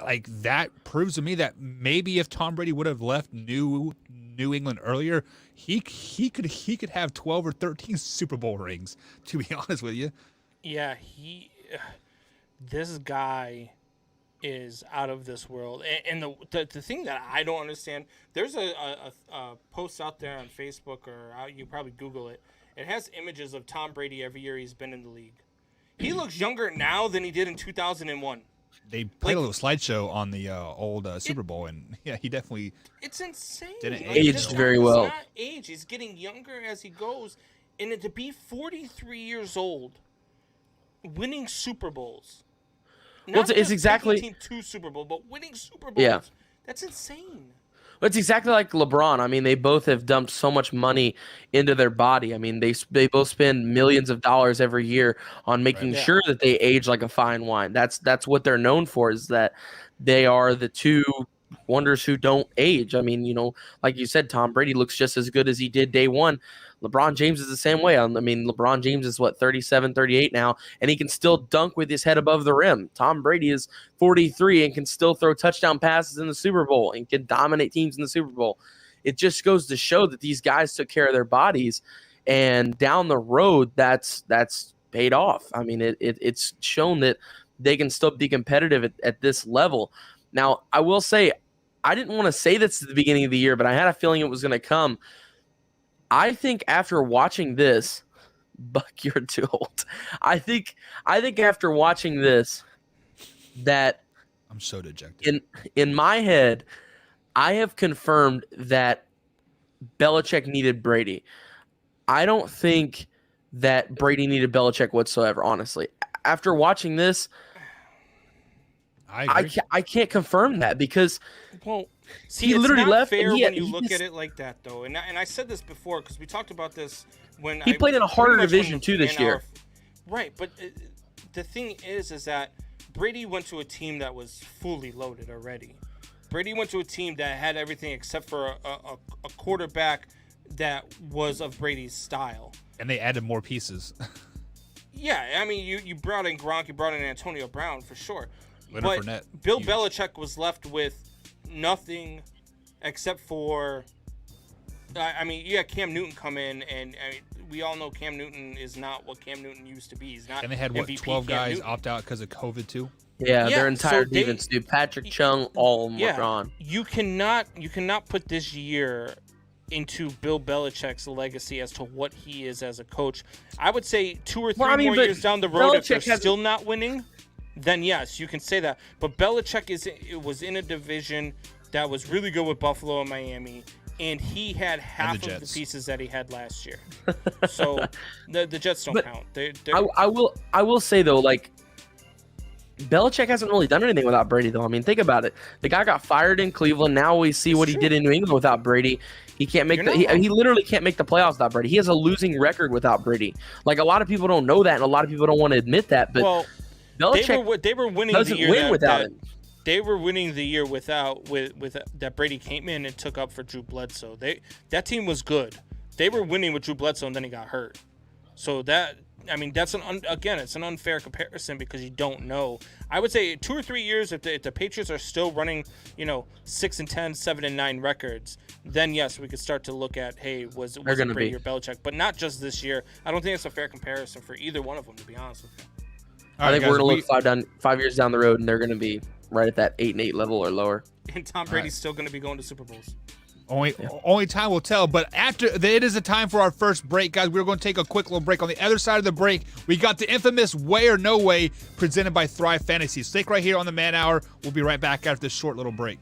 like that proves to me that maybe if Tom Brady would have left New England earlier, he could have 12 or 13 Super Bowl rings, to be honest with you.
Yeah, this guy is out of this world. And the thing that I don't understand, there's a post out there on Facebook, or you probably Google it. It has images of Tom Brady every year he's been in the league. He looks younger now than he did in 2001.
They played a little slideshow on the old Super Bowl, and yeah, he definitely.
It's insane.
Didn't
age very well.
Not age. He's getting younger as he goes, and to be 43 years old, winning Super Bowls.
Well,
Not
it's
just
exactly
taking team to Super Bowl, but winning Super Bowls.
Yeah.
That's insane.
It's exactly like LeBron. I mean, they both have dumped so much money into their body. I mean, they both spend millions of dollars every year on making sure that they age like a fine wine. That's what they're known for, is that they are the two wonders who don't age. I mean, like you said, Tom Brady looks just as good as he did day one. LeBron James is the same way. I mean, LeBron James is 37, 38 now, and he can still dunk with his head above the rim. Tom Brady is 43 and can still throw touchdown passes in the Super Bowl and can dominate teams in the Super Bowl. It just goes to show that these guys took care of their bodies, and down the road, that's paid off. I mean, it's shown that they can still be competitive at this level. Now, I will say, I didn't want to say this at the beginning of the year, but I had a feeling it was going to come. I think after watching this, Buck, you're too old. I think after watching this, that
I'm so dejected.
In my head, I have confirmed that Belichick needed Brady. I don't think that Brady needed Belichick whatsoever, honestly. After watching this, I can't confirm that, because
he
literally
it's not
left.
Fair
and
when you look at it like that, though, and I said this before because we talked about this when
he played in a harder division too this year.
Right, but the thing is that Brady went to a team that was fully loaded already. Brady went to a team that had everything except for a quarterback that was of Brady's style.
And they added more pieces.
Yeah, I mean, you brought in Gronk, you brought in Antonio Brown for sure.
Leonard
but
Fournette,
Bill
huge.
Belichick was left with nothing except for, I mean, you got Cam Newton come in, and we all know Cam Newton is not what Cam Newton used to be. He's not.
And they had
MVP
12
Cam
guys
Newton.
opt out because of COVID too.
Yeah, their entire
so
defense, dude. Patrick Chung, all of them were gone.
You cannot put this year into Bill Belichick's legacy as to what he is as a coach. I would say 2 or 3 more years down the road, if they're still not winning, then yes, you can say that. But Belichick was in a division that was really good with Buffalo and Miami, and he had half of the pieces that he had last year. So the Jets don't count.
I will say though, like, Belichick hasn't really done anything without Brady, though. I mean, think about it. The guy got fired in Cleveland. Now we see what he did in New England without Brady. He can't make he literally can't make the playoffs without Brady. He has a losing record without Brady. Like, a lot of people don't know that, and a lot of people don't want to admit that. But Belichick
they were winning
doesn't
the year
win without him.
They were winning the year with that Brady came in and took up for Drew Bledsoe. That team was good. They were winning with Drew Bledsoe, and then he got hurt. So that I mean, that's again, it's an unfair comparison because you don't know. I would say 2 or 3 years, if the Patriots are still running, 6-10, 7-9 records, then yes, we could start to look at, hey, was it Brady or Belichick? But not just this year. I don't think it's a fair comparison for either one of them, to be honest with you.
I think we're going to look 5 years down the road, and they're going to be right at that 8-8 level or lower.
And Tom Brady's still going to be going to Super Bowls.
Only time will tell. But it is a time for our first break, guys. We're going to take a quick little break. On the other side of the break, we got the infamous Way or No Way presented by Thrive Fantasy. Stick right here on the Man Hour. We'll be right back after this short little break.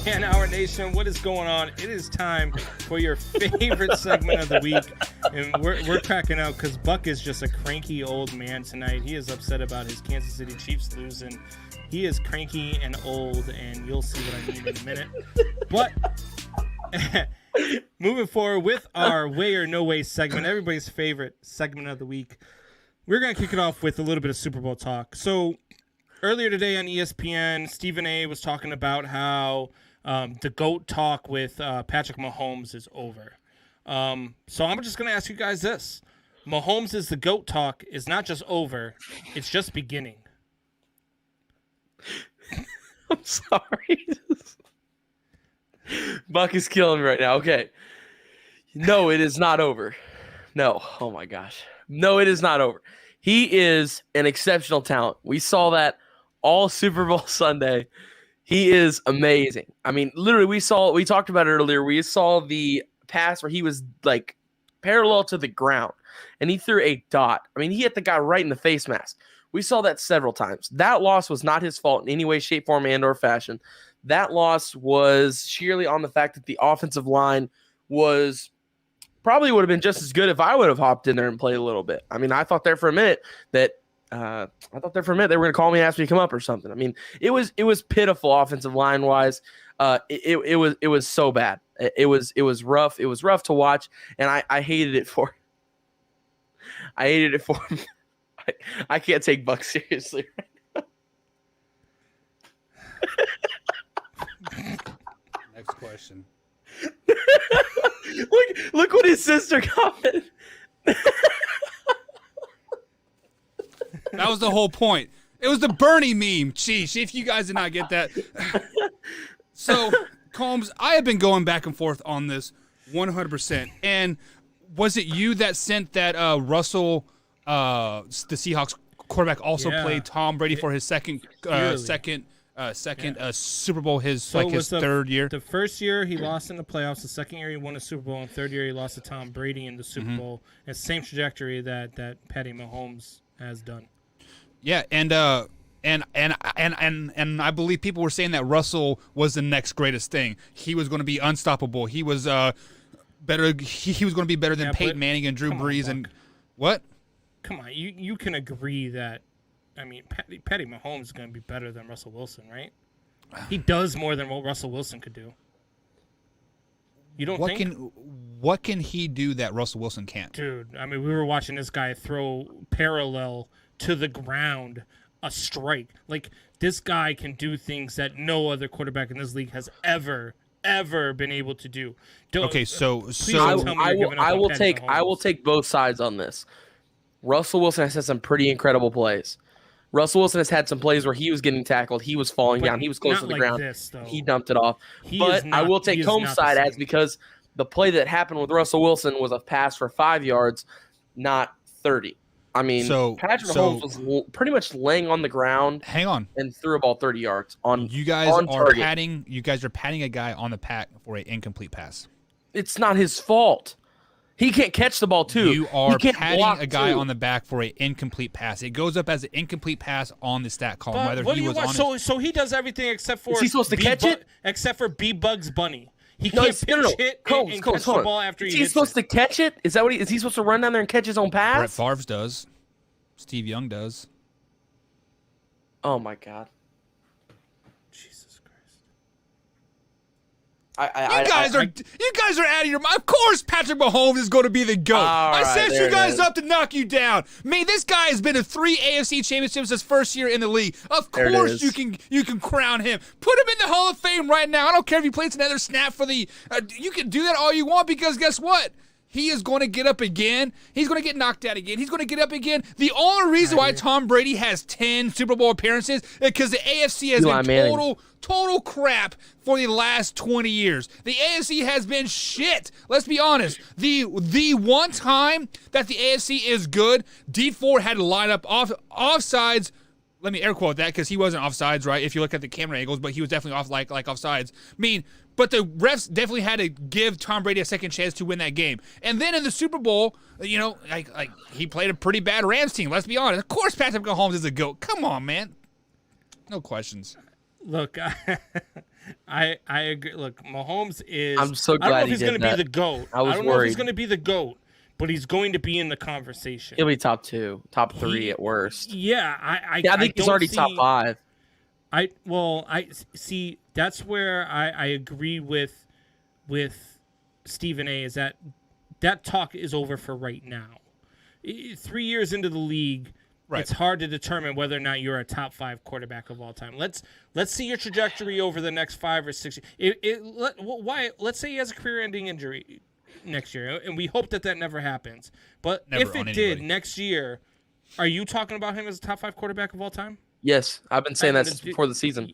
Man Hour Nation, what is going on? It is time for your favorite segment of the week, and we're cracking out because Buck is just a cranky old man tonight. He is upset about his Kansas City Chiefs losing. He is cranky and old, and you'll see what I mean in a minute. But moving forward with our Way or No Way segment, everybody's favorite segment of the week, we're going to kick it off with a little bit of Super Bowl talk. So earlier today on ESPN, Stephen A. was talking about how the GOAT talk with Patrick Mahomes is over. So I'm just going to ask you guys this. Mahomes is the GOAT talk is not just over, it's just beginning.
I'm sorry. Buck is killing me right now. Okay. No, it is not over. No. Oh, my gosh. No, it is not over. He is an exceptional talent. We saw that all Super Bowl Sunday. He is amazing. I mean, literally, we talked about it earlier. We saw the pass where he was like parallel to the ground and he threw a dot. I mean, he hit the guy right in the face mask. We saw that several times. That loss was not his fault in any way, shape, form, and or fashion. That loss was sheerly on the fact that the offensive line was probably would have been just as good if I would have hopped in there and played a little bit. I mean, I thought there for a minute that they were going to call me and ask me to come up or something. I mean, it was pitiful offensive line wise. It was so bad. It was rough. It was rough to watch, and I hated it for. I hated it for him. I can't take Buck seriously right
now. Next question.
Look what his sister commented.
That was the whole point. It was the Bernie meme. Sheesh, if you guys did not get that. So, Combs, I have been going back and forth on this 100%. And was it you that sent that Russell, the Seahawks quarterback, also played Tom Brady for his second second Super Bowl, his
So it
his
was
third year.
The first year he lost in the playoffs. The second year he won a Super Bowl. And third year he lost to Tom Brady in the Super Bowl. And same trajectory that Patty Mahomes has done.
Yeah, and I believe people were saying that Russell was the next greatest thing. He was going to be unstoppable. He was better. He was going to be better than
Yeah,
Peyton
but-
Manning and Drew
come on,
Brees.
Buck.
And what?
Come on, you can agree that, I mean, Patty Mahomes is going to be better than Russell Wilson, right? He does more than what Russell Wilson could do. You don't think?
What can he do that Russell Wilson can't?
Dude, I mean, we were watching this guy throw parallel to the ground a strike. Like, this guy can do things that no other quarterback in this league has ever been able to do.
Okay, so
don't tell me you're giving up
I
on
will
Patty
take I will
Mahomes.
take both sides on this. Russell Wilson has had some pretty incredible plays. Russell Wilson has had some plays where he was getting tackled, he was falling
But
down, he was close
not
to the
like
ground.
this, though.
He dumped it off.
He
But
is
I
not-
will
he
take
is
Combs'
not the
side as
same.
because the play that happened with Russell Wilson was a pass for 5 yards, not 30. I mean, Patrick Mahomes was pretty much laying on the ground
hang on.
and threw a ball 30 yards on
You guys
on
are
target.
patting. You guys are patting a guy on the pack for an incomplete pass.
It's not his fault. He can't catch the ball too.
You are
he can't
patting
block
a guy
too.
on the back for an incomplete pass. It goes up as an incomplete pass on the stat column,
But
whether
what
he
do you
was
want?
on it.
So he does everything except for
Is he supposed to catch it?
Except for B Bugs Bunny. He
No,
can't pitch it
Combs,
and
Combs,
catch
hold
the
on.
ball after
Is
he
he
hits
supposed
it.
to catch it? Is that what is he supposed to run down there and catch his own
Brett
pass?
Favre does. Steve Young does.
Oh my god.
Jesus Christ.
You
You guys are out of your mind. Of course, Patrick Mahomes is going to be the GOAT.
All
I
right,
set
there
you
it
guys
is.
up to knock you down. Man, this guy has been to 3 AFC championships his first year in the league. Of
There it
course,
is.
you can crown him. Put him in the Hall of Fame right now. I don't care if he plays another snap for the. You can do that all you want because guess what? He is going to get up again. He's going to get knocked out again. He's going to get up again. The only reason why Tom Brady has 10 Super Bowl appearances is because the AFC has
Eli
been
Manning.
total crap for the last 20 years. The AFC has been shit. Let's be honest. The one time that the AFC is good, D4 had to line up offsides. Let me air quote that because he wasn't offsides, right? If you look at the camera angles, but he was definitely off like offsides. But the refs definitely had to give Tom Brady a second chance to win that game. And then in the Super Bowl, he played a pretty bad Rams team. Let's be honest. Of course, Patrick Mahomes is a GOAT. Come on, man. No questions.
Look, I agree. Look, Mahomes is.
I'm so
I don't know
glad
if
he
he's
did
going to be
that.
the GOAT.
I was
don't know if
worried.
he's going to be the GOAT, but he's going to be in the conversation.
He'll be top 2, top 3 at worst.
Yeah, I
Yeah, I think he's
don't
already
see-
top 5.
I see. That's where I agree with Stephen A. Is that talk is over for right now. 3 years into the league,
Right.
it's hard to determine whether or not you're a top 5 quarterback of all time. Let's see your trajectory over the next 5 or 6 years. Let's say he has a career-ending injury next year, and we hope that never happens. But
Never
if
on
it did
anybody.
next year, are you talking about him as a top 5 quarterback of all time?
Yes, I've been saying
I
that
mean,
since before the season.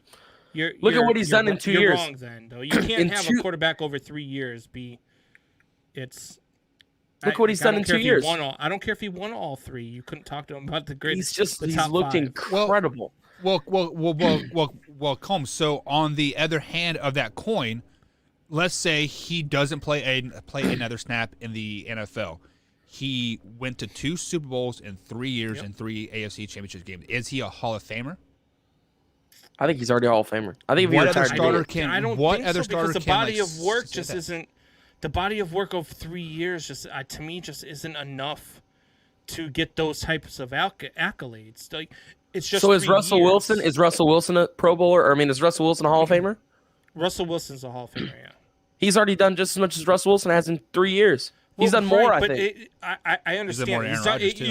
Look
at what he's done in 2 years.
You're wrong then, though. You can't
In
have
two-
a quarterback over 3 years be. It's.
Look what he's done in 2 years.
I don't care if he won all 3. You couldn't talk to him about the greatest.
He's
the top
looked
5.
incredible.
Well, Combs. So on the other hand of that coin, let's say he doesn't play another snap in the NFL. He went to 2 Super Bowls in 3 years and 3 AFC Championship games. Is he a Hall of Famer?
I think he's already a Hall of Famer. I think if he
What other
retired,
starter
he'd be-
can?
I don't
what
think
other
so,
starter
because the
can,
body of work
say
just
that?
isn't. The body of work of 3 years just to me just isn't enough to get those types of accolades. Like it's just.
So is
3
Russell
years.
Wilson? Is Russell Wilson a Pro Bowler? Or, I mean, is Russell Wilson a Hall of Famer?
Russell Wilson's a Hall of Famer? Yeah.
He's already done just as much as Russell Wilson has in 3 years. He's done more, I
but
think.
I understand.
more than Aaron Rodgers, too.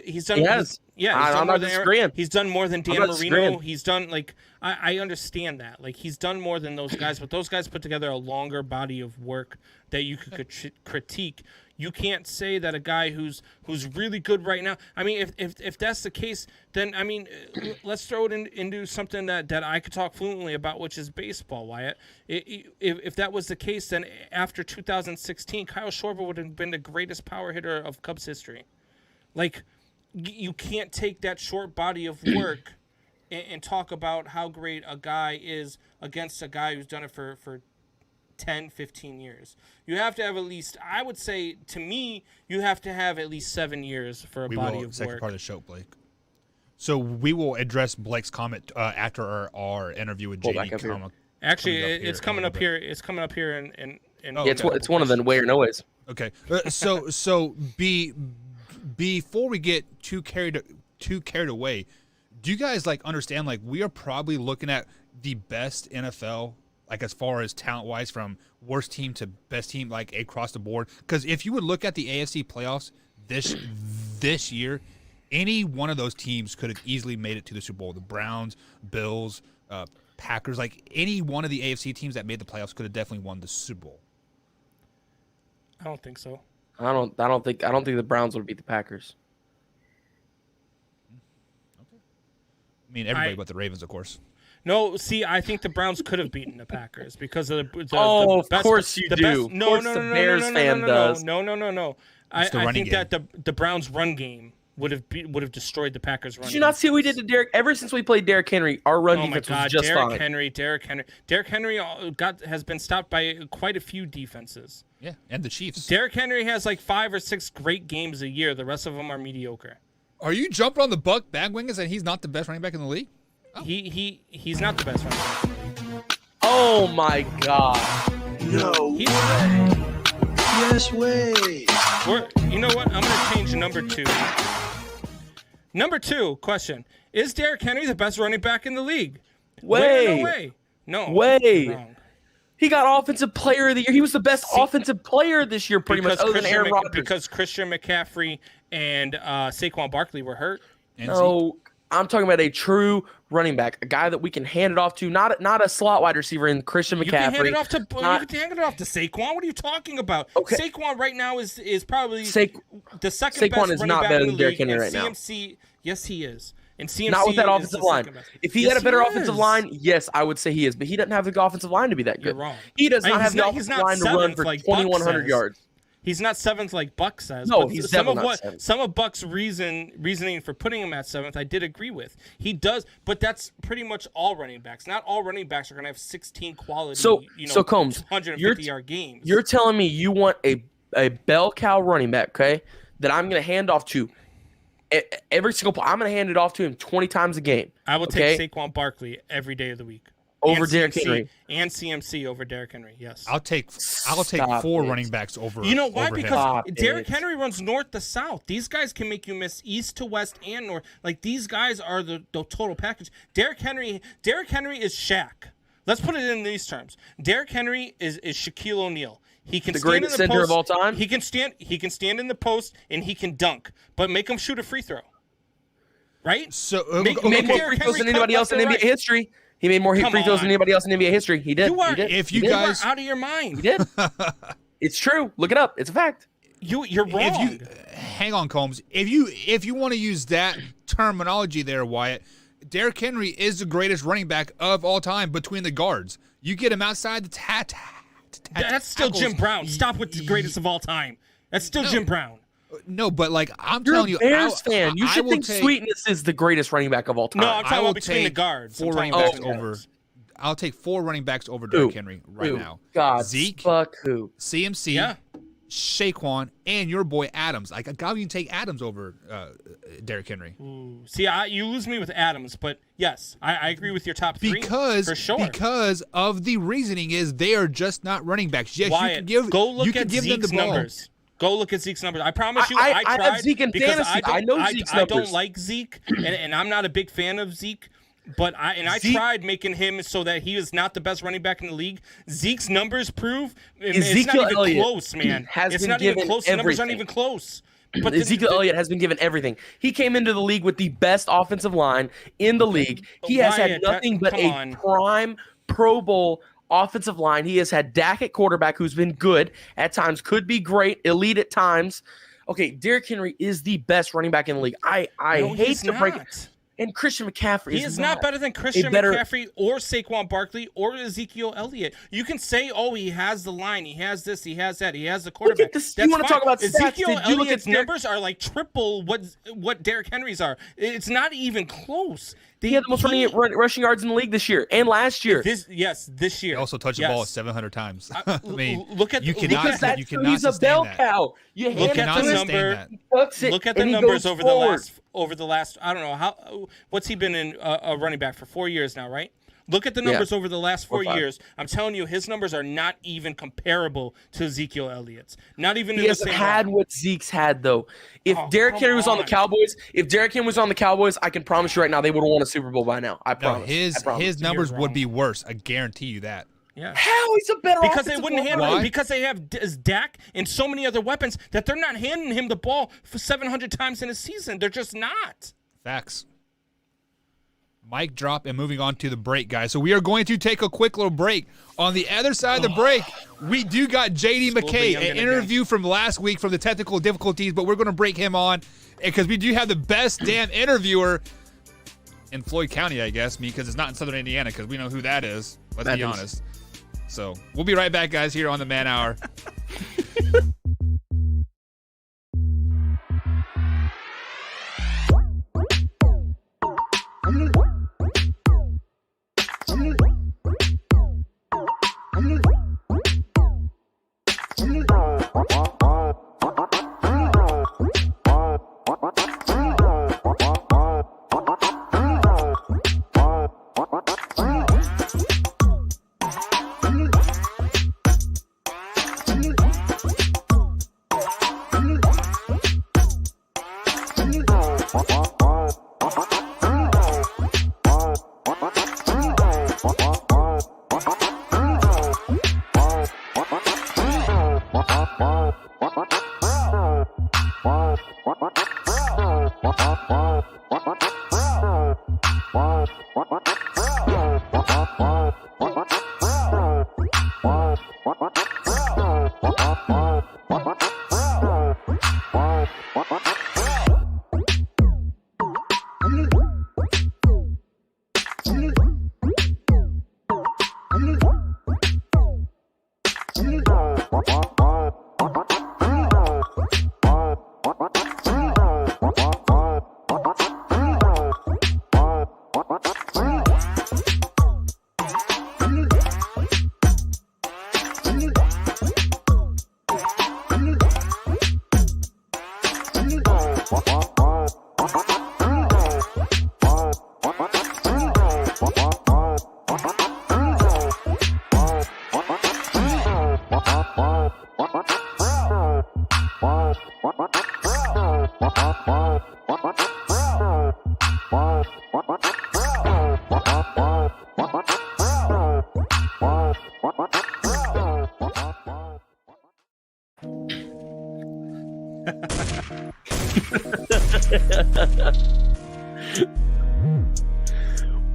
He's done.
He has.
Yeah,
I'm
he's done
not
more than
disagreeing.
He's done more than Dan
not
Marino.
disagreeing.
He's done I understand that. Like he's done more than those guys, but those guys put together a longer body of work that you could critique. You can't say that a guy who's really good right now. I mean, if that's the case, then I mean, let's throw it into something that I could talk fluently about, which is baseball. Wyatt, if that was the case, then after 2016, Kyle Schwarber would have been the greatest power hitter of Cubs history. Like, you can't take that short body of work and talk about how great a guy is against a guy who's done it for 10, 15 years. You have to have at least, I would say, to me, you have to have at least 7 years for a body of
second
work.
part of the show, Blake. So we will address Blake's comment after our interview with JD.
Actually, it's coming up here. It's coming up here in
it's one of the way or no ways.
Okay. So before we get too carried away, do you guys like understand like we are probably looking at the best NFL, like as far as talent wise, from worst team to best team, like across the board? Because if you would look at the AFC playoffs this year, any one of those teams could have easily made it to the Super Bowl. The Browns, Bills, Packers, like any one of the AFC teams that made the playoffs could have definitely won the Super Bowl.
I don't think so.
I don't think the Browns would beat the Packers.
I mean, everybody but the Ravens, of course.
No, see, I think the Browns could have beaten the Packers because of the
of
best,
course you do.
No,
of course the Bears fan does.
No. I think that the Browns' run game would have destroyed the Packers' run game.
Did you not see what we did to Derrick? Ever since we played Derrick Henry, our run defense was just fine.
Derrick Henry has been stopped by quite a few defenses.
Yeah, and the Chiefs.
Derrick Henry has like 5 or 6 great games a year. The rest of them are mediocre.
Are you jumping on the Buck bandwagon and saying he's not the best running back in the league?
Oh. He's not the best running back.
Oh my God!
No way! Yes way!
You know what? I'm gonna change number 2. Number 2 question: is Derrick Henry the best running back in the league?
Way!
No.
Way! He got Offensive Player of the Year. He was the best offensive player this year, pretty much, other than Aaron Rodgers.
Because Christian McCaffrey and Saquon Barkley were hurt.
No, I'm talking about a true running back, a guy that we can hand it off to, not a slot wide receiver in Christian McCaffrey.
You can hand it off to Saquon. What are you talking about?
Okay.
Saquon right now is probably the second
Saquon
best
is
running
not
back
better
in
than
the
Derrick
league.
Henry right now.
CMC, yes, he is. And CMC
not with that
is
offensive
the
line.
second best.
If he had a better offensive line, yes, I would say he is. But he doesn't have the offensive line to be that good.
You're wrong.
He does not have the offensive line to run for 2,100 yards.
He's not 7th like Buck says.
No,
but
he's definitely not 7th.
Some of Buck's reasoning for putting him at 7th, I did agree with. He does, but that's pretty much all running backs. Not all running backs are going to have 16 quality.
So Combs,
150-yard games.
You're telling me you want a bell cow running back, okay? That I'm going to hand off to every single. I'm going to hand it off to him 20 times a game.
I will take Saquon Barkley every day of the week.
Over Derrick Henry.
And CMC over Derrick Henry, yes.
I'll take 4 running backs over.
You know why? Because Derrick
Henry
Henry runs north to south. These guys can make you miss east to west and north. Like these guys are the total package. Derrick Henry is Shaq. Let's put it in these terms. Derrick Henry is Shaquille O'Neal. He can
the
stand
greatest
in the
center
post,
of all time.
He can stand in the post and he can dunk, but make him shoot a free throw. Right?
So
made more free throws than anybody else in NBA history. He made more free throws than anybody else in NBA history. He did.
If you guys
are out of your mind.
He did. It's true. Look it up. It's a fact.
You're wrong.
Hang on, Combs. If you want to use that terminology there, Wyatt, Derrick Henry is the greatest running back of all time between the guards. You get him outside the
That's still Jim Brown. Stop with the greatest of all time. That's still Jim Brown.
No, but like I'm
You're
telling you,
You're a Bears fan. You should think Sweetness is the greatest running back of all time.
No, I'm talking about between the guards.
4 running backs over. I'll take 4 running backs over Derrick Henry right now.
God,
Zeke,
fuck who?
CMC, Saquon, and your boy Adams. Like a guy you can take Adams over Derrick Henry.
Ooh. See, you lose me with Adams, but yes, I agree with your top 3 for sure.
Because of the reasoning is they are just not running backs. Yes,
Wyatt, go look at Zeke's numbers. Go look at Zeke's numbers. I promise you, I tried.
have Zeke in fantasy. I know Zeke's numbers.
I don't like Zeke, and I'm not a big fan of Zeke. But I tried making him so that he is not the best running back in the league. Zeke's numbers prove it's not even close, man. It's not even close. The numbers aren't even close.
But Ezekiel Elliott has been given everything. He came into the league with the best offensive line in the league. He has had nothing but a prime Pro Bowl offensive line. He has had Dak at quarterback, who's been good at times, could be great, elite at times. Okay, Derrick Henry is the best running back in the league. I hate to break it. And Christian McCaffrey
is not better than Christian McCaffrey or Saquon Barkley or Ezekiel Elliott. You can say, oh, he has the line, he has this, he has that, he has the quarterback.
Look at this. You want to talk about stats?
Ezekiel Elliott's numbers are like triple what Derrick Henry's are. It's not even close.
He had the most rushing yards in the league this year and last year.
This year.
He also touched the ball 700 times. I mean,
look at
you cannot
he's a bell cow.
You look at the number. Look at the numbers over the last. I don't know what's he been in a running back for 4 years now, right? Look at the numbers over the last 4 years. I'm telling you, his numbers are not even comparable to Ezekiel Elliott's. Not even in the same.
He hasn't had what Zeke's had though. If Derrick Henry was on the Cowboys, I can promise you right now they would have won a Super Bowl by now. I promise.
His numbers would be worse. I guarantee you that.
Yeah.
How he's a better
because they wouldn't hand him because they have Dak and so many other weapons that they're not handing him the ball for 700 times in a season. They're just not.
Facts. Mic drop and moving on to the break, guys. So we are going to take a quick little break. On the other side of the break, we do got J.D. McKay, an interview from last week from the technical difficulties, but we're going to break him on because we do have the best damn interviewer in Floyd County, I guess, because it's not in Southern Indiana because we know who that is. Let's be honest. So we'll be right back, guys, here on the Man Hour.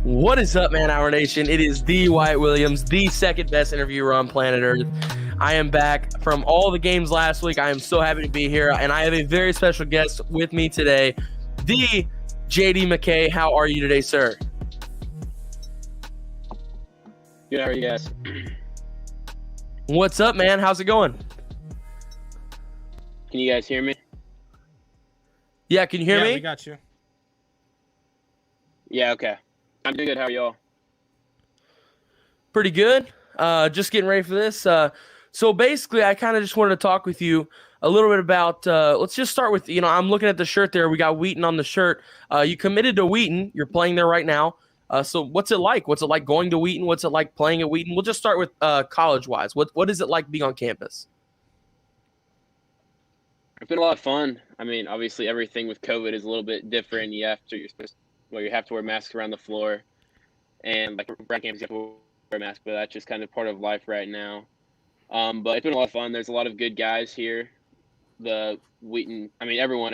What is up, Man Hour Nation? It is the Wyatt Williams, the second best interviewer on planet Earth. I am back from all the games last week. I am so happy to be here, and I have a very special guest with me today, the J.D. McKay. How are you today, sir?
Good, how are you guys?
What's up, man? How's it going?
Can you guys hear me?
Yeah, can you hear me?
Yeah, we got you.
Yeah, okay. I'm doing good. How are y'all?
Pretty good. Just getting ready for this. So basically, I kind of just wanted to talk with you a little bit about, let's just start with, I'm looking at the shirt there. We got Wheaton on the shirt. You committed to Wheaton. You're playing there right now. So what's it like? What's it like going to Wheaton? What's it like playing at Wheaton? We'll just start with college-wise. What is it like being on campus?
It's been a lot of fun. I mean, obviously everything with COVID is a little bit different. You have to wear masks around the floor, and like around campus you have to wear a mask, but that's just kind of part of life right now. But it's been a lot of fun. There's a lot of good guys here. Everyone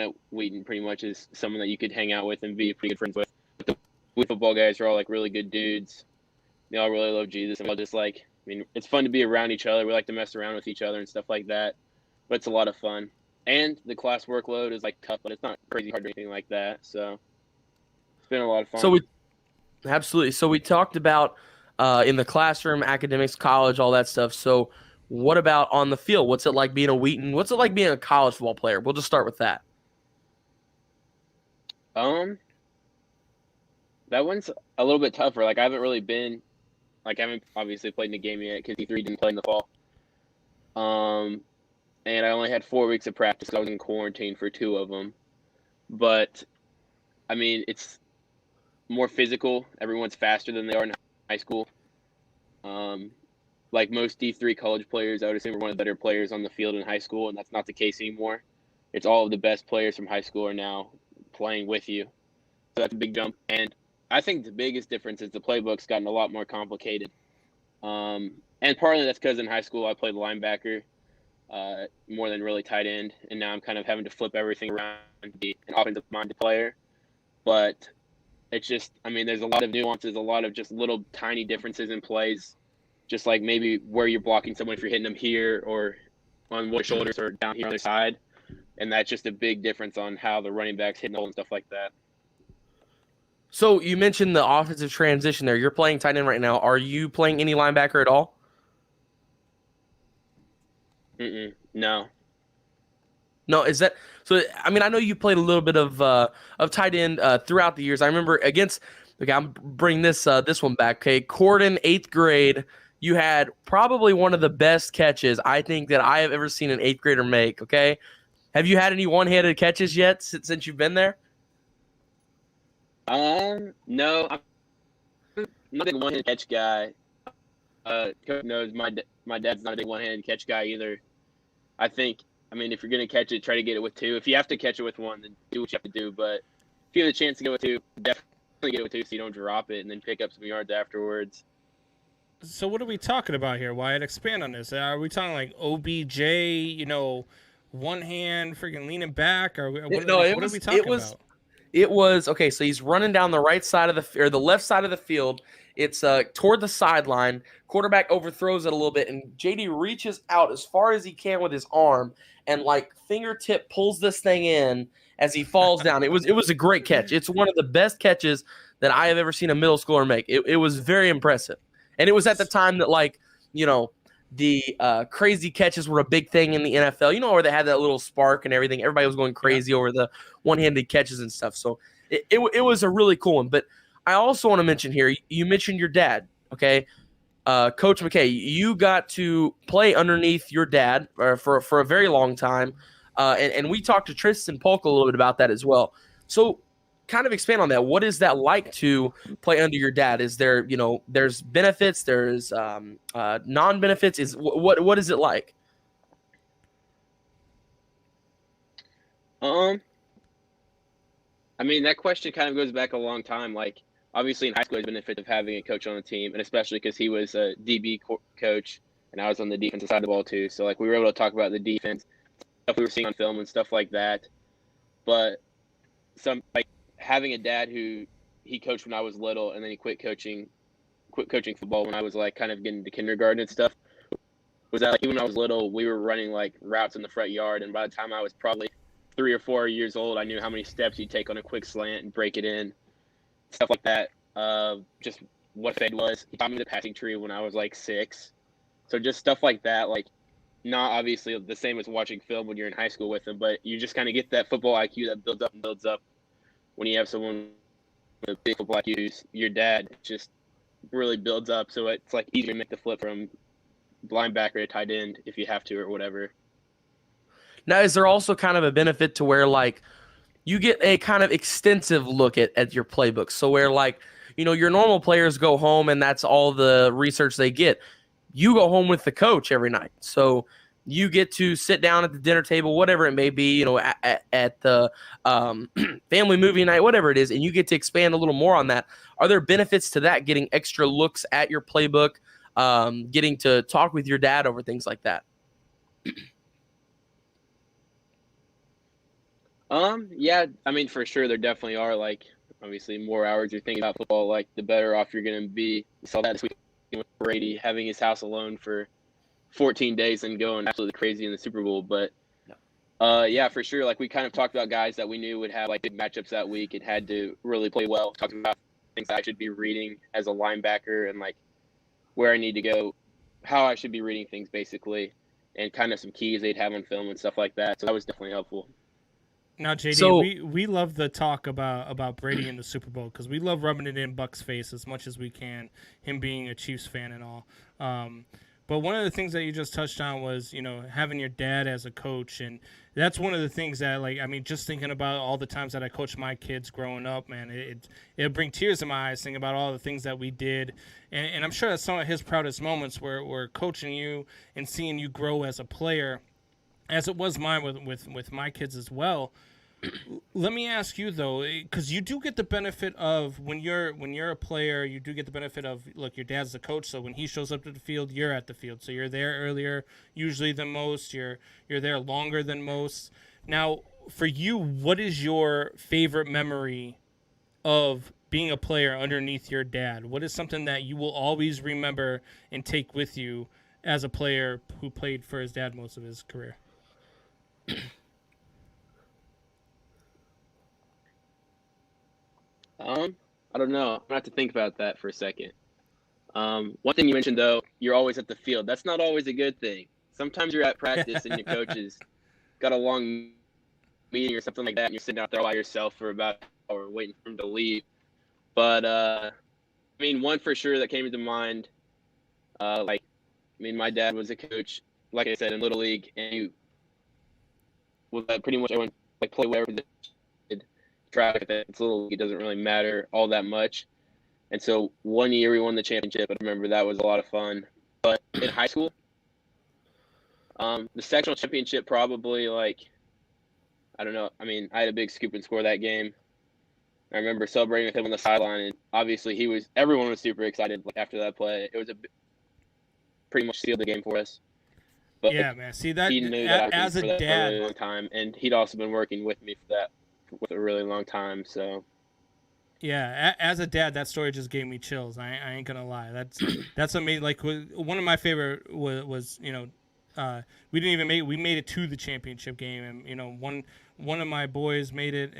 at Wheaton pretty much is someone that you could hang out with and be pretty good friends with. The football guys are all like really good dudes. They all really love Jesus, and it's fun to be around each other. We like to mess around with each other and stuff like that, but it's a lot of fun. And the class workload is like tough, but it's not crazy hard or anything like that. So it's been a lot of fun.
Absolutely. So we talked about in the classroom, academics, college, all that stuff. So what about on the field? What's it like being a Wheaton? What's it like being a college football player? We'll just start with that.
That one's a little bit tougher. Like I haven't really been, like I haven't obviously played in the game yet because D3 didn't play in the fall. And I only had 4 weeks of practice 'cause I was in quarantine for 2 of them. But I mean, it's more physical. Everyone's faster than they are in high school. Like most D3 college players, I would assume are one of the better players on the field in high school, and that's not the case anymore. It's all of the best players from high school are now playing with you. So that's a big jump. And I think the biggest difference is the playbook's gotten a lot more complicated. And partly that's because in high school I played linebacker more than really tight end, and now I'm kind of having to flip everything around and be an offensive-minded player. But it's just, I mean, there's a lot of nuances, a lot of just little tiny differences in plays, just like maybe where you're blocking someone if you're hitting them here or on one shoulders or down here on their side. And that's just a big difference on how the running backs hit the hole and stuff like that.
So you mentioned the offensive transition there. You're playing tight end right now. Are you playing any linebacker at all?
No.
No, is that so? I mean, I know you played a little bit of tight end throughout the years. I remember against. Okay, I'm bringing this one back. Okay, Corden, 8th grade. You had probably one of the best catches I think that I have ever seen an 8th grader make. Okay, have you had any one-handed catches yet since you've been there?
No, I'm not a big one-handed catch guy. Coach knows my dad's not a big one-handed catch guy either. I think, I mean, if you're going to catch it, try to get it with 2. If you have to catch it with 1, then do what you have to do. But if you have the chance to get it with 2, definitely get it with 2 so you don't drop it and then pick up some yards afterwards.
So what are we talking about here, Wyatt? Expand on this. Are we talking like OBJ, you know, one hand freaking leaning back? Or what are we talking about?
It was, okay, so he's running down the right side of the left side of the field. It's toward the sideline. Quarterback overthrows it a little bit, and JD reaches out as far as he can with his arm and like fingertip pulls this thing in as he falls down. It was a great catch. It's one of the best catches that I have ever seen a middle schooler make. It was very impressive. And it was at the time that, like, you know, the crazy catches were a big thing in the NFL, you know, where they had that little spark and everything. Everybody was going crazy over the one-handed catches and stuff. So it was a really cool one. But I also want to mention here, you mentioned your dad, okay? Coach McKay, you got to play underneath your dad for a very long time. And we talked to Tristan Polk a little bit about that as well. So kind of expand on that. What is that like to play under your dad? Is there, you know, there's benefits, there's non-benefits. What is it like?
I mean, that question kind of goes back a long time. Like, obviously in high school, there's benefit of having a coach on the team, and especially because he was a DB coach, and I was on the defensive side of the ball too. So, like, we were able to talk about the defense, stuff we were seeing on film and stuff like that. But having a dad who he coached when I was little, and then he quit coaching football when I was like kind of getting to kindergarten and stuff, was that like even when I was little, we were running like routes in the front yard, and by the time I was probably 3 or 4 years old, I knew how many steps you take on a quick slant and break it in, stuff like that. Just what fade was. He taught me the passing tree when I was like 6. So just stuff like that, like not obviously the same as watching film when you're in high school with him, but you just kind of get that football IQ that builds up and builds up when you have someone with a big football IQ. Your dad just really builds up, so it's like easier to make the flip from linebacker to tight end if you have to or whatever.
Now, is there also kind of a benefit to where, like, you get a kind of extensive look at your playbook? So where, like, you know, your normal players go home and that's all the research they get. You go home with the coach every night. So you get to sit down at the dinner table, whatever it may be, you know, at the family movie night, whatever it is, and you get to expand a little more on that. Are there benefits to that, getting extra looks at your playbook, getting to talk with your dad over things like that?
Yeah, I mean, for sure, there definitely are, like, obviously, more hours you're thinking about football, like, the better off you're going to be. We saw that this week with Brady having his house alone for 14 days and going absolutely crazy in the Super Bowl. But, yeah, for sure, like, we kind of talked about guys that we knew would have, like, big matchups that week and had to really play well, talking about things I should be reading as a linebacker and, like, where I need to go, how I should be reading things, basically, and kind of some keys they'd have on film and stuff like that. So that was definitely helpful.
Now, JD,
So-
we love the talk about Brady in the Super Bowl because we love rubbing it in Buck's face as much as we can, him being a Chiefs fan and all. But one of the things that you just touched on was, having your dad as a coach. And that's one of the things that, just thinking about all the times that I coached my kids growing up, man, it'll bring tears in my eyes thinking about all the things that we did. And I'm sure that's some of his proudest moments were coaching you and seeing you grow as a player, as it was mine with my kids as well. Let me ask you though, because you do get the benefit of when you're a player, you do get the benefit of, look, your dad's the coach, so when he shows up to the field, you're at the field, so you're there earlier usually than most. You're there longer than most. Now, for you, what is your favorite memory of being a player underneath your dad? What is something that you will always remember and take with you as a player who played for his dad most of his career?
I don't know. I'm gonna have to think about that for a second. One thing you mentioned though, you're always at the field. That's not always a good thing. Sometimes you're at practice and your coach has got a long meeting or something like that, and you're sitting out there by yourself for about an hour waiting for him to leave. But one for sure that came to mind, my dad was a coach, like I said, in Little League, and he was pretty much everyone play whatever they did. Track that it's Little League, it doesn't really matter all that much. And so one year we won the championship. I remember that was a lot of fun. But in high school, the sectional championship probably I don't know. I had a big scoop and score that game. I remember celebrating with him on the sideline, and obviously everyone was super excited after that play. It was pretty much sealed the game for us. But
yeah, man. See that,
he knew that
as a
for that for a
dad,
really long time, and he'd also been working with me for that with a really long time. So
yeah, as a dad, that story just gave me chills. I ain't gonna lie. That's amazing. One of my favorite was we made it to the championship game, and one of my boys made it,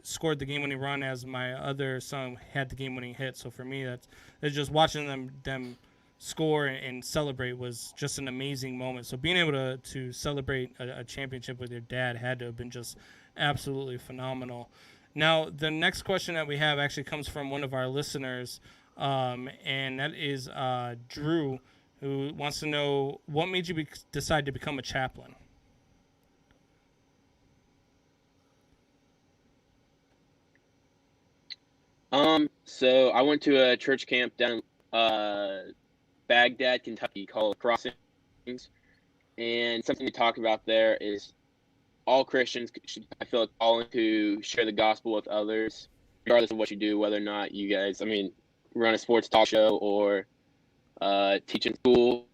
scored the game-winning run as my other son had the game-winning hit. So for me, that's just watching them score and celebrate was just an amazing moment. So being able to celebrate a championship with your dad had to have been just absolutely phenomenal. Now, the next question that we have actually comes from one of our listeners, and that is Drew, who wants to know, what made you decide to become a chaplain?
So I went to a church camp down Baghdad, Kentucky, called Crossings, and something to talk about there is all Christians should, I feel, calling to share the gospel with others, regardless of what you do, whether or not you guys, run a sports talk show or teach in school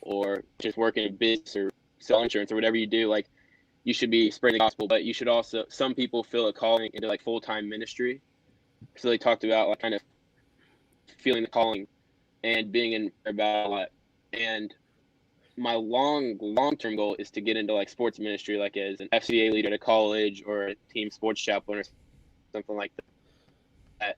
or just work in a business or sell insurance or whatever you do. You should be spreading the gospel, but you should also, some people feel a calling into full-time ministry. So they talked about kind of feeling the calling and being in about a lot. And my long-term goal is to get into sports ministry, as an FCA leader at a college or a team sports chaplain or something like that.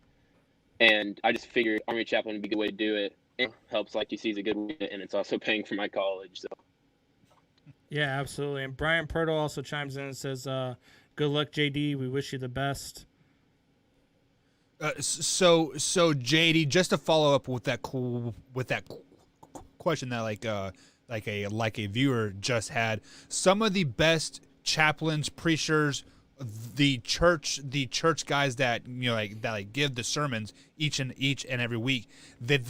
And I just figured Army chaplain would be a good way to do it. It helps, you see, is a good way, and it's also paying for my college. So
yeah, absolutely. And Brian Perto also chimes in and says, "Good luck, JD. We wish you the best."
So JD, just to follow up with that question that a viewer just had, some of the best chaplains, preachers, the church guys that give the sermons each and every week, that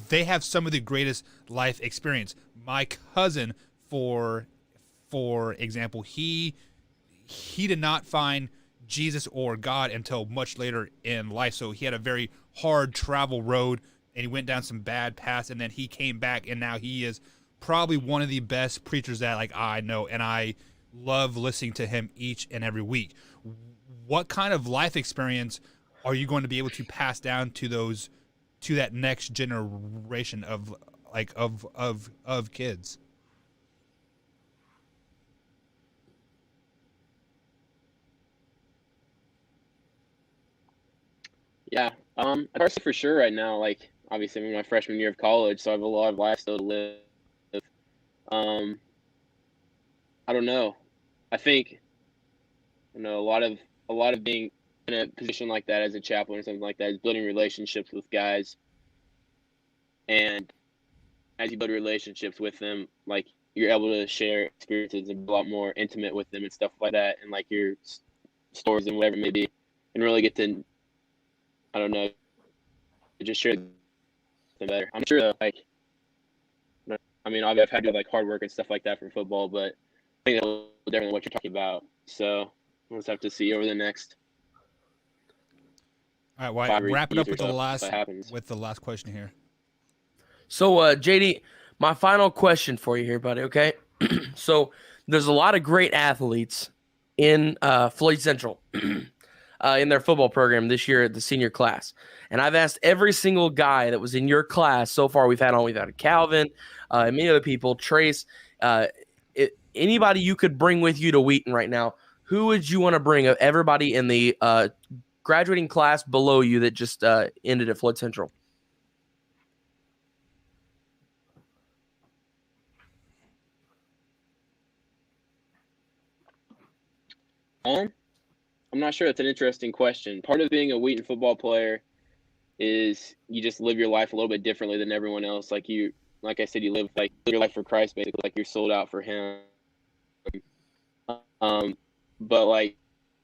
they have some of the greatest life experience. My cousin, for example, he did not find Jesus or God until much later in life. So he had a very hard travel road, and he went down some bad paths, and then he came back, and now he is probably one of the best preachers that I know, and I love listening to him each and every week. What kind of life experience are you going to be able to pass down to that next generation of kids?
yeah, I'd say for sure right now, obviously I'm in my freshman year of college, so I have a lot of life still to live. I don't know. I think You know, a lot of being in a position like that as a chaplain or something like that is building relationships with guys. And as you build relationships with them, like you're able to share experiences and be a lot more intimate with them and stuff like that, and like your stories and whatever it may be, and really get to, I don't know, just share them better. I'm sure that, like, I mean, I've had to do like hard work and stuff like that for football, but I think that's a little different than what you're talking about. So we'll just have to see over the next.
All right, well, wrap it up with the last question here.
So, JD, my final question for you here, buddy, okay? So, there's a lot of great athletes in Floyd Central in their football program this year at the senior class. And I've asked every single guy that was in your class so far. We've had Calvin, and many other people, Trace, anybody you could bring with you to Wheaton right now, who would you want to bring of everybody in the graduating class below you that just ended at Floyd Central?
I'm not sure. It's an interesting question. Part of being a Wheaton football player is you just live your life a little bit differently than everyone else. Like I said, you live your life for Christ, basically, like you're sold out for Him. But like,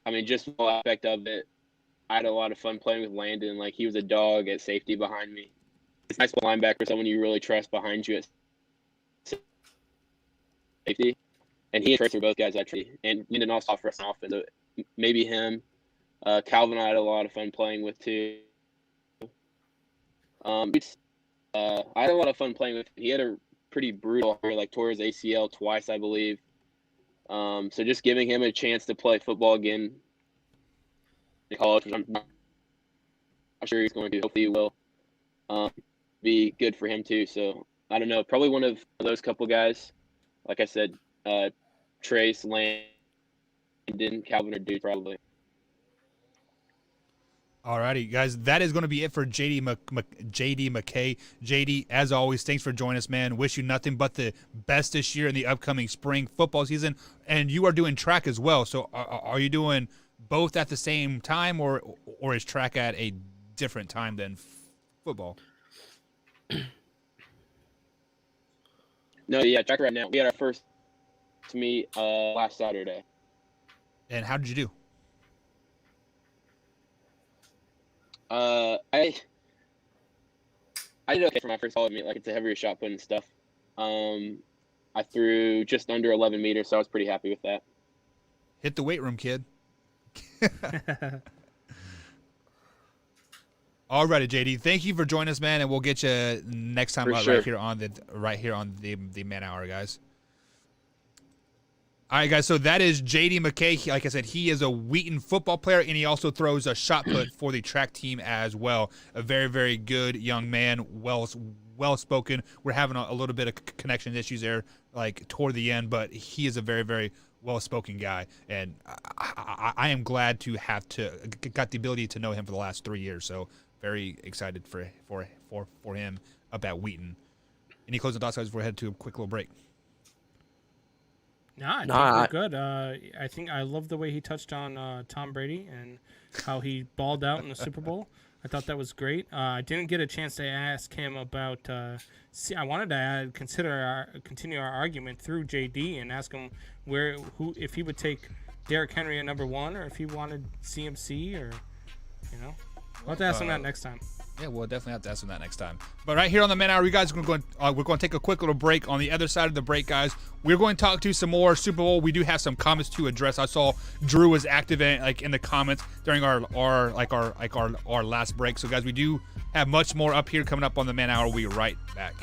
I mean, just the aspect of it, I had a lot of fun playing with Landon. Like, he was a dog at safety behind me. It's nice for linebacker, someone you really trust behind you at safety. And he and Trace are both guys actually, and Landon also for us in offense. So maybe him. Calvin, I had a lot of fun playing with too. I had a lot of fun playing with him. He had a pretty brutal, like tore his ACL twice, I believe. So just giving him a chance to play football again in college, which I'm sure he's going to. Hopefully, he will be good for him too. So I don't know, probably one of those couple guys. Like I said, Trace, Landon, Calvin, or Dude, probably.
Alrighty, guys, that is going to be it for JD McKay. JD, as always, thanks for joining us, man. Wish you nothing but the best this year in the upcoming spring football season. And you are doing track as well. So are you doing both at the same time, or is track at a different time than football?
No, yeah, track right now. We had our first meet last Saturday.
And how did you do?
I did okay for my first meet. Like, it's a heavier shot put and stuff. I threw just under 11 meters, so I was pretty happy with that.
Hit the weight room, kid. Alrighty, JD. Thank you for joining us, man, and we'll get you next time right here on the Man Hour, guys. All right, guys, so that is J.D. McKay. Like I said, he is a Wheaton football player, and he also throws a shot put for the track team as well. A very, very good young man, well-spoken. We're having a little bit of connection issues there, like, toward the end, but he is a very, very well-spoken guy, and I am glad to have got the ability to know him for the last 3 years, so very excited for him up at Wheaton. Any closing thoughts, guys, before we head to a quick little break?
No, I think we're good. I think I love the way he touched on Tom Brady and how he balled out in the Super Bowl. I thought that was great. I didn't get a chance to ask him about. I wanted to continue our argument through JD and ask him if he would take Derrick Henry at number 1 or if he wanted CMC or, I'll have to ask him that next time.
Yeah, we'll definitely have to ask him that next time. But right here on the Man Hour, you guys are we're going to take a quick little break. On the other side of the break, guys, we're going to talk to some more Super Bowl. We do have some comments to address. I saw Drew was active in the comments during our last break. So guys, we do have much more up here coming up on the Man Hour. We'll be right back.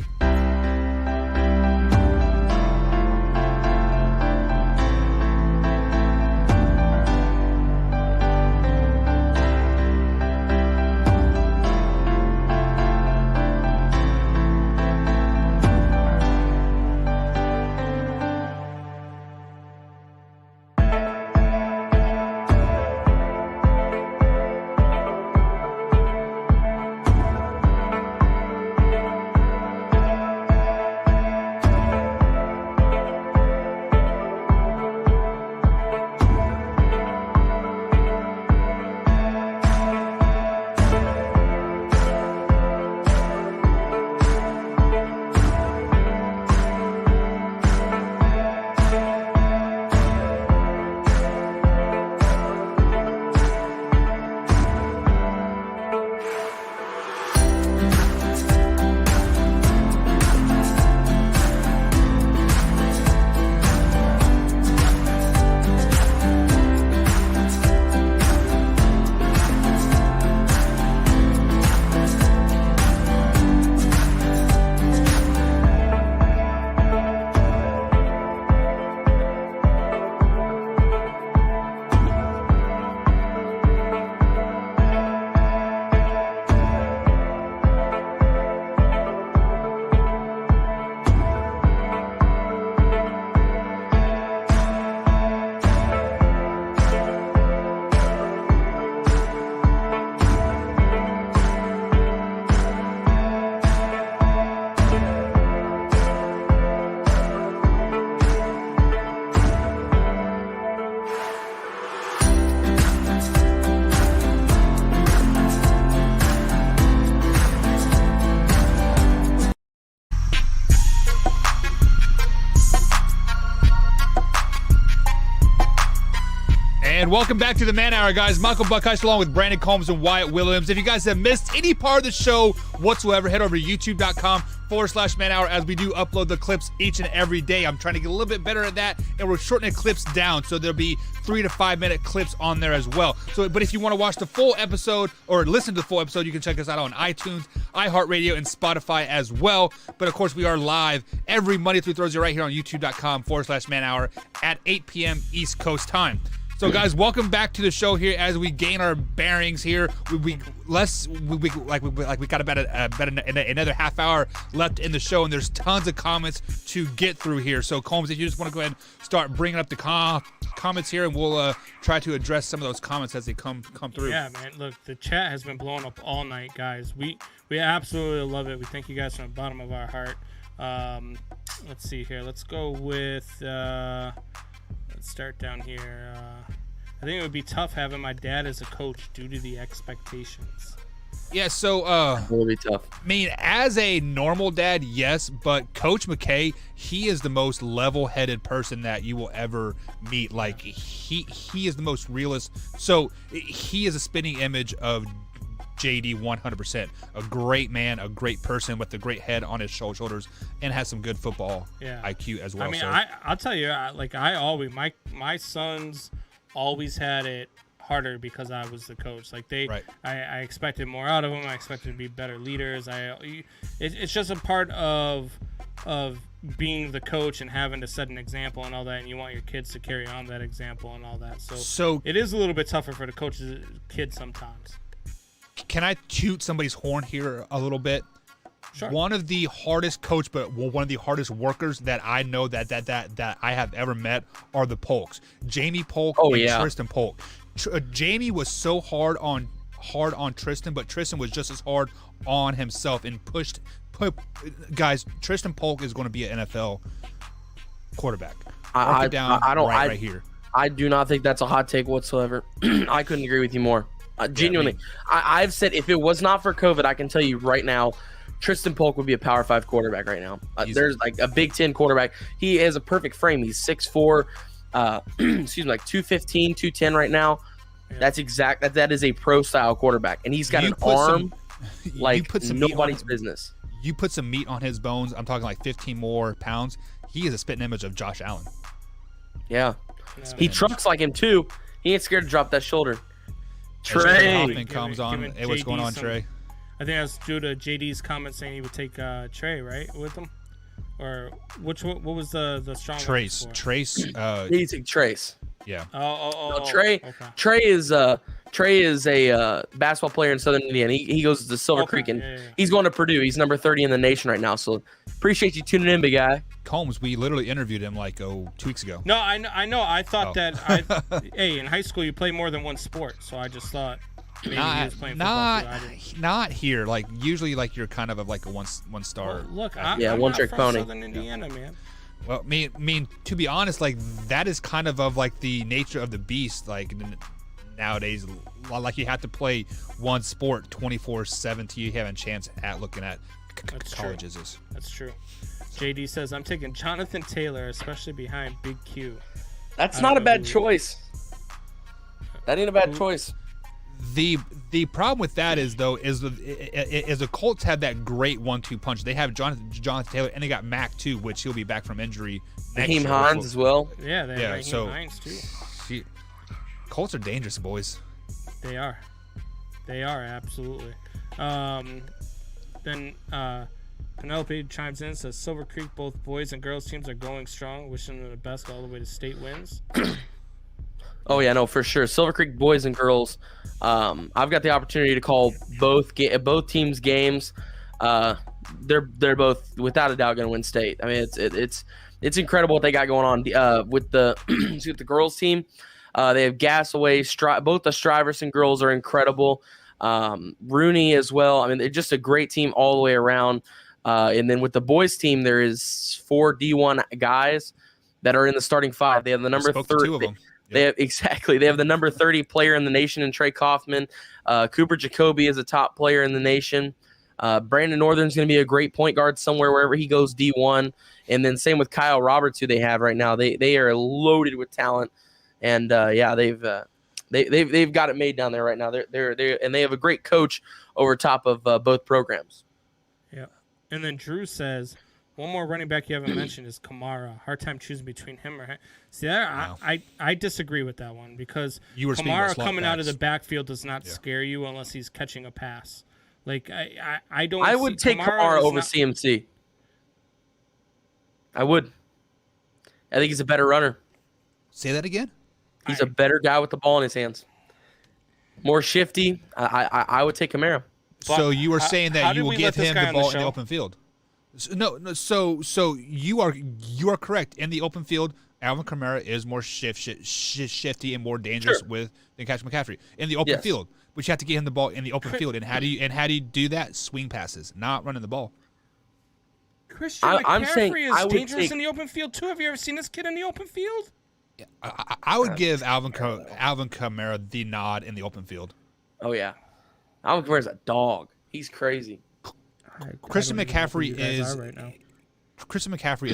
And welcome back to the Man Hour, guys. Michael Buckhuis along with Brandon Combs and Wyatt Williams. If you guys have missed any part of the show whatsoever, head over to youtube.com/Man Hour as we do upload the clips each and every day. I'm trying to get a little bit better at that, and we're shortening clips down, so there'll be 3 to 5 minute clips on there as well. But if you want to watch the full episode or listen to the full episode, you can check us out on iTunes, iHeartRadio, and Spotify as well. But of course, we are live every Monday through Thursday right here on youtube.com/Man Hour at 8 p.m. East Coast time. So, guys, welcome back to the show here as we gain our bearings here. We got about another half hour left in the show, and there's tons of comments to get through here. So, Combs, if you just want to go ahead and start bringing up the comments here, and we'll try to address some of those comments as they come through.
Yeah, man. Look, the chat has been blowing up all night, guys. We absolutely love it. We thank you guys from the bottom of our heart. Let's see here. Let's go with. Let's start down here. I think it would be tough having my dad as a coach due to the expectations.
Yeah, so
It will be tough.
I mean, as a normal dad, yes, but Coach McKay, he is the most level-headed person that you will ever meet. Like, he is the most realist. So he is a spitting image of JD 100%. A great man, a great person with a great head on his shoulders, and has some good football IQ as well.
I mean,
so.
I'll tell you, my sons always had it harder because I was the coach. Like I expected more out of them. I expected to be better leaders. It's just a part of being the coach and having to set an example and all that, and you want your kids to carry on that example and all that. So it is a little bit tougher for the coach's kids sometimes.
Can I toot somebody's horn here a little bit?
Sure.
One of the hardest coach, but one of the hardest workers that I know that I have ever met are the Polks. Jamie Polk and Tristan Polk. Jamie was so hard on Tristan, but Tristan was just as hard on himself and pushed. Guys, Tristan Polk is going to be an NFL quarterback. Right here.
I do not think that's a hot take whatsoever. I couldn't agree with you more. Genuinely, I've said if it was not for COVID, I can tell you right now, Tristan Polk would be a Power 5 quarterback right now. There's like a Big Ten quarterback. He has a perfect frame. He's 6'4", like 215, 210 right now. Yeah. That is a pro style quarterback, and he's got an arm like nobody's business.
You put some meat on his bones. I'm talking like 15 more pounds. He is a spitting image of Josh Allen.
Yeah. He trucks like him too. He ain't scared to drop that shoulder. Trey
comes on. Hey, what's going on, Trey?
I think that's due to JD's comment saying he would take Trey, right, with him, or what was the strong
Trace?
He took Trace.
Yeah.
No, Trey. Okay. Trey is a basketball player in Southern Indiana. He goes to Silver Creek, and he's going to Purdue. He's number 30 in the nation right now. So appreciate you tuning in, big guy.
Combs, we literally interviewed him like 2 weeks ago.
No, I know. I thought that. Hey, in high school you play more than one sport, so I just thought maybe he was playing football too.
Not here. Like usually, like you're kind of like a one star.
Well, look, I'm
one trick pony.
Southern Indiana, man.
Well, I mean, to be honest, like that is kind of like the nature of the beast. Like nowadays, like you have to play one sport 24/7 till you have a chance at looking at colleges.
That's true. JD says I'm taking Jonathan Taylor, especially behind Big Q.
That's not a bad choice. That ain't a bad choice.
The problem with that is the Colts have that great 1-2 punch. They have Jonathan Taylor, and they got Mac too, which he'll be back from injury next year.
Raheem Hines as well.
Yeah, they have Raheem Hines too.
Colts are dangerous, boys.
They are absolutely. Then Penelope chimes in and says Silver Creek, both boys and girls teams are going strong. Wishing them the best all the way to state wins.
Oh yeah, no, for sure. Silver Creek boys and girls. I've got the opportunity to call both teams games. They're both without a doubt going to win state. I mean, it's incredible what they got going on with the with the girls team. They have Gasaway. Both the Stuyvesant girls are incredible. Rooney as well. I mean, they're just a great team all the way around. And then with the boys team, there is 4 D1 guys that are in the starting 5. They have the number 30. They have the number 30 player in the nation in Trey Kaufman. Cooper Jacoby is a top player in the nation. Brandon Northern's going to be a great point guard somewhere wherever he goes D1. And then same with Kyle Roberts, who they have right now. They are loaded with talent. And they've They've got it made down there right now. They're and they have a great coach over top of both programs.
Yeah. And then Drew says, one more running back you haven't mentioned is Kamara. Hard time choosing between him or him. See, I disagree with that one because Kamara coming out of the backfield does not scare you unless he's catching a pass. Like I don't.
I would take Kamara over CMC. I would. I think he's a better runner.
Say that again.
He's a better guy with the ball in his hands. More shifty. I would take Kamara.
So you were saying that you will give him the ball in the open field? So you are correct. In the open field, Alvin Kamara is more shifty and more dangerous than Christian McCaffrey in the open field. But you have to get him the ball in the open field. And how do you do that? Swing passes, not running the ball.
Christian McCaffrey is dangerous in the open field too. Have you ever seen this kid in the open field?
I would give Alvin Kamara the nod in the open field.
Oh yeah, Alvin Kamara's a dog. He's crazy.
Christian McCaffrey is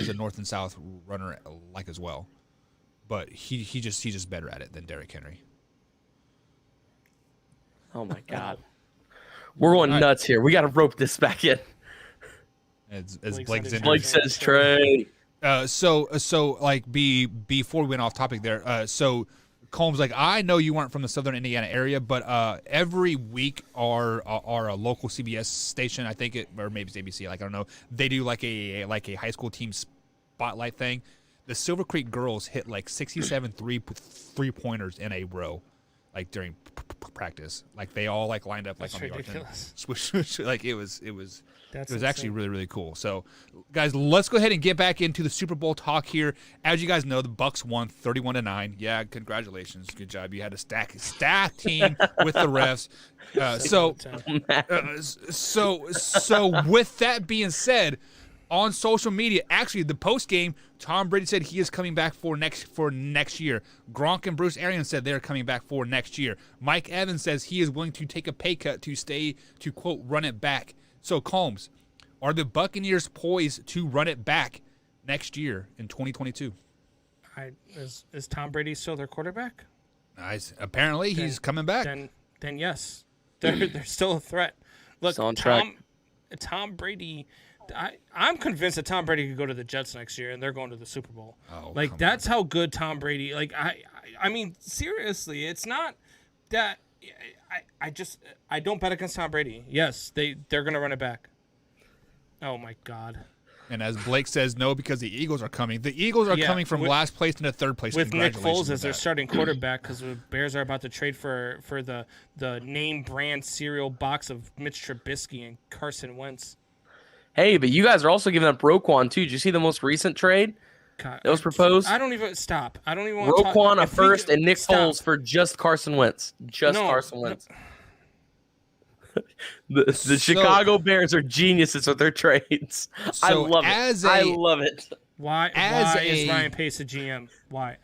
a north and south runner like as well, but he's just better at it than Derrick Henry.
Oh my God, we're going nuts here. We got to rope this back in.
As Blake
says, Trey.
So like before we went off topic there. So Combs, like, I know you weren't from the Southern Indiana area, but every week our local CBS station, I think or maybe it's ABC, like I don't know, they do like a high school team spotlight thing. The Silver Creek girls hit like 67 three-pointers in a row, like during practice. Like they all like lined up like
That's
on the
ridiculous.
Switch, like it was
That's
it was
insane.
actually really, really cool. So, guys, let's go ahead and get back into the Super Bowl talk here. As you guys know, the Bucs won 31-9. Yeah, congratulations, good job. You had a stack team with the refs. So with that being said, on social media, actually the post game, Tom Brady said he is coming back for next year. Gronk and Bruce Arians said they're coming back for next year. Mike Evans says he is willing to take a pay cut to quote run it back. So, Combs, are the Buccaneers poised to run it back next year in 2022?
Is Tom Brady still their quarterback?
Nice. Apparently, he's coming back.
Then yes, they're still a threat. Look,
Still on track.
Tom Brady. I'm convinced that Tom Brady could go to the Jets next year, and they're going to the Super Bowl.
Oh,
like that's how good Tom Brady. Like I mean, seriously, it's not that. I don't bet against Tom Brady. Yes, they're gonna run it back. Oh my God.
And as Blake says, no, because the Eagles are coming. The Eagles are coming from last place to third place.
With Nick Foles as their starting quarterback, because the Bears are about to trade for the name brand cereal box of Mitch Trubisky and Carson Wentz.
Hey, but you guys are also giving up Roquan too. Did you see the most recent trade that was proposed?
I don't even stop. I don't even want to talk.
Roquan a first and Nick Foles for just Carson Wentz. Carson Wentz. The Chicago Bears are geniuses with their trades. I love it. I love it.
Why is Ryan Pace a GM? Why?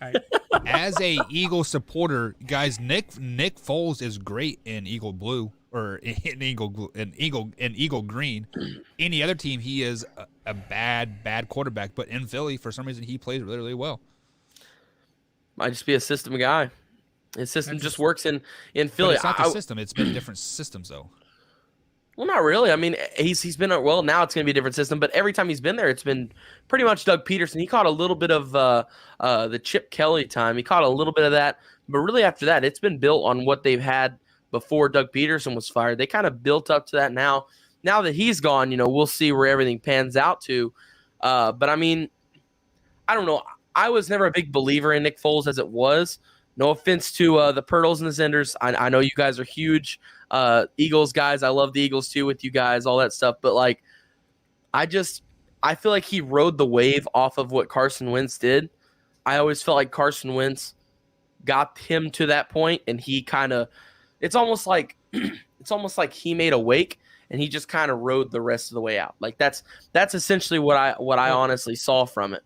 As a Eagle supporter, guys, Nick Foles is great in Eagle blue or in Eagle green. Any other team, he is a bad quarterback. But in Philly, for some reason, he plays really, really well.
Might just be a system guy. His system just works in Philly.
But it's not the system. It's been different systems, though.
Well, not really. I mean, he's been now it's going to be a different system, but every time he's been there, it's been pretty much Doug Peterson. He caught a little bit of the Chip Kelly time. He caught a little bit of that, but really after that, it's been built on what they've had before Doug Peterson was fired. They kind of built up to that now. Now that he's gone, we'll see where everything pans out to. But I mean, I don't know. I was never a big believer in Nick Foles as it was. No offense to the Pirtles and the Zenders. I know you guys are huge Eagles guys. I love the Eagles too with you guys, all that stuff. But like, I feel like he rode the wave off of what Carson Wentz did. I always felt like Carson Wentz got him to that point, and he kind of, it's almost like he made a wake and he just kind of rode the rest of the way out. Like that's essentially what I honestly saw from it.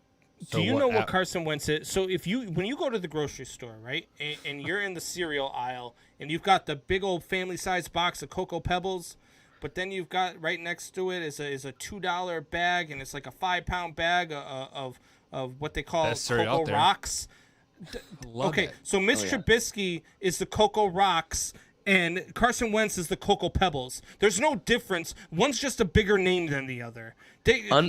Do you know what Carson Wentz is? So when you go to the grocery store, right, and you're in the cereal aisle, and you've got the big old family-sized box of Cocoa Pebbles, but then you've got right next to it is a $2 bag, and it's like a 5-pound bag of what they call Cocoa Rocks.
Love
Okay,
that.
so Mitch Trubisky is the Cocoa Rocks, and Carson Wentz is the Cocoa Pebbles. There's no difference. One's just a bigger name than the other.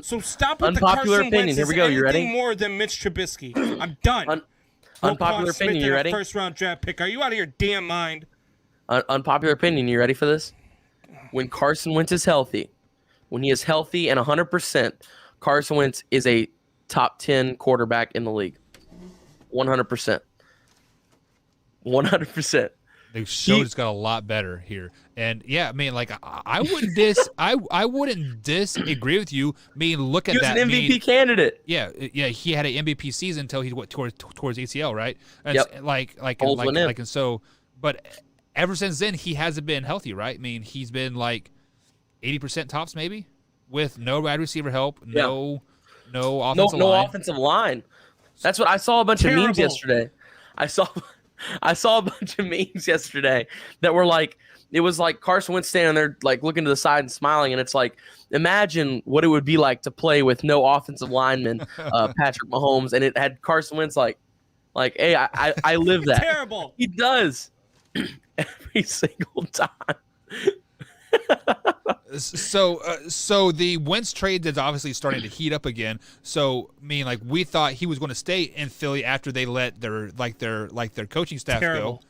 So stop with the
unpopular
Carson
opinion.
Wentz
Here we go. You
anything
ready?
more than Mitch Trubisky. I'm done.
Unpopular opinion. You ready?
First round draft pick. Are you out of your damn mind?
Unpopular opinion. You ready for this? When Carson Wentz is healthy, when he is healthy and 100%, Carson Wentz is a top 10 quarterback in the league. 100%. 100%.
The show just got a lot better here, and yeah, I mean, like I wouldn't I wouldn't disagree with you. I mean, look at
He was
that.
an MVP candidate.
Yeah, he had an MVP season until he went towards ACL, right? And
Yep.
and so, but ever since then he hasn't been healthy, right? I mean, he's been like 80% tops maybe, with no wide receiver help, no offensive line.
Offensive line. That's what I saw. A bunch of memes yesterday. I saw a bunch of memes yesterday that were like, it was like Carson Wentz standing there like looking to the side and smiling, and it's like, imagine what it would be like to play with no offensive lineman, Patrick Mahomes, and it had Carson Wentz like, hey, I live that.
Terrible.
He does every single time.
So the Wentz trade is obviously starting to heat up again. So I mean, like, we thought he was going to stay in Philly after they let their coaching staff go.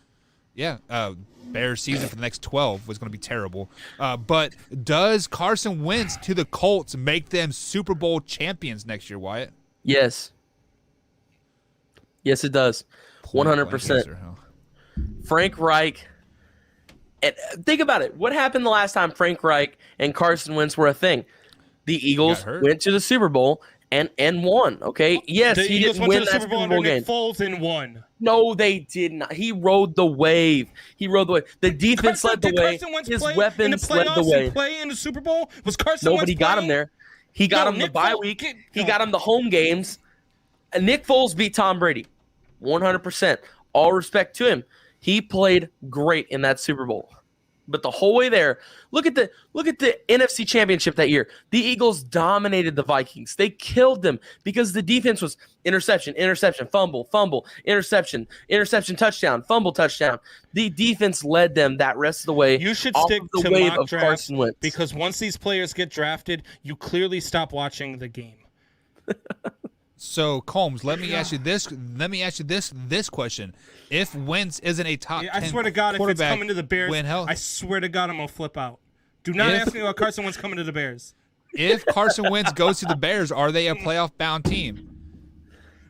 Yeah, Bears season for the next 12 was going to be terrible. But does Carson Wentz to the Colts make them Super Bowl champions next year, Wyatt?
Yes. Yes, it does. 100%. Frank Reich. And think about it. What happened the last time Frank Reich and Carson Wentz were a thing? The Eagles went to the Super Bowl and won. Okay. Yes,
the
he
Eagles
didn't
went
win
to the
that
Super Bowl
Super Bowl
under
game.
Nick Foles and won.
No, they did not. He rode the wave. The defense led the way. His weapons led the way.
Play in the Super Bowl was Carson
Nobody
Wentz
got
playing?
him there. He got him the bye week. He got him the home games. And Nick Foles beat Tom Brady. 100%. All respect to him. He played great in that Super Bowl. But the whole way there, look at the NFC Championship that year. The Eagles dominated the Vikings. They killed them because the defense was interception, fumble, interception, touchdown, fumble, touchdown. The defense led them that rest of the way.
You should
off
stick
of the
to
wave
mock
of
drafts
Carson Wentz.
because once these players get drafted, you clearly stop watching the game.
So Combs, let me ask you this question: if Wentz isn't a top 10
I swear to God, if it's coming to the Bears,
when
I swear to God, I'm gonna flip out. Do not ask me about Carson Wentz coming to the Bears.
If Carson Wentz goes to the Bears, are they a playoff-bound team?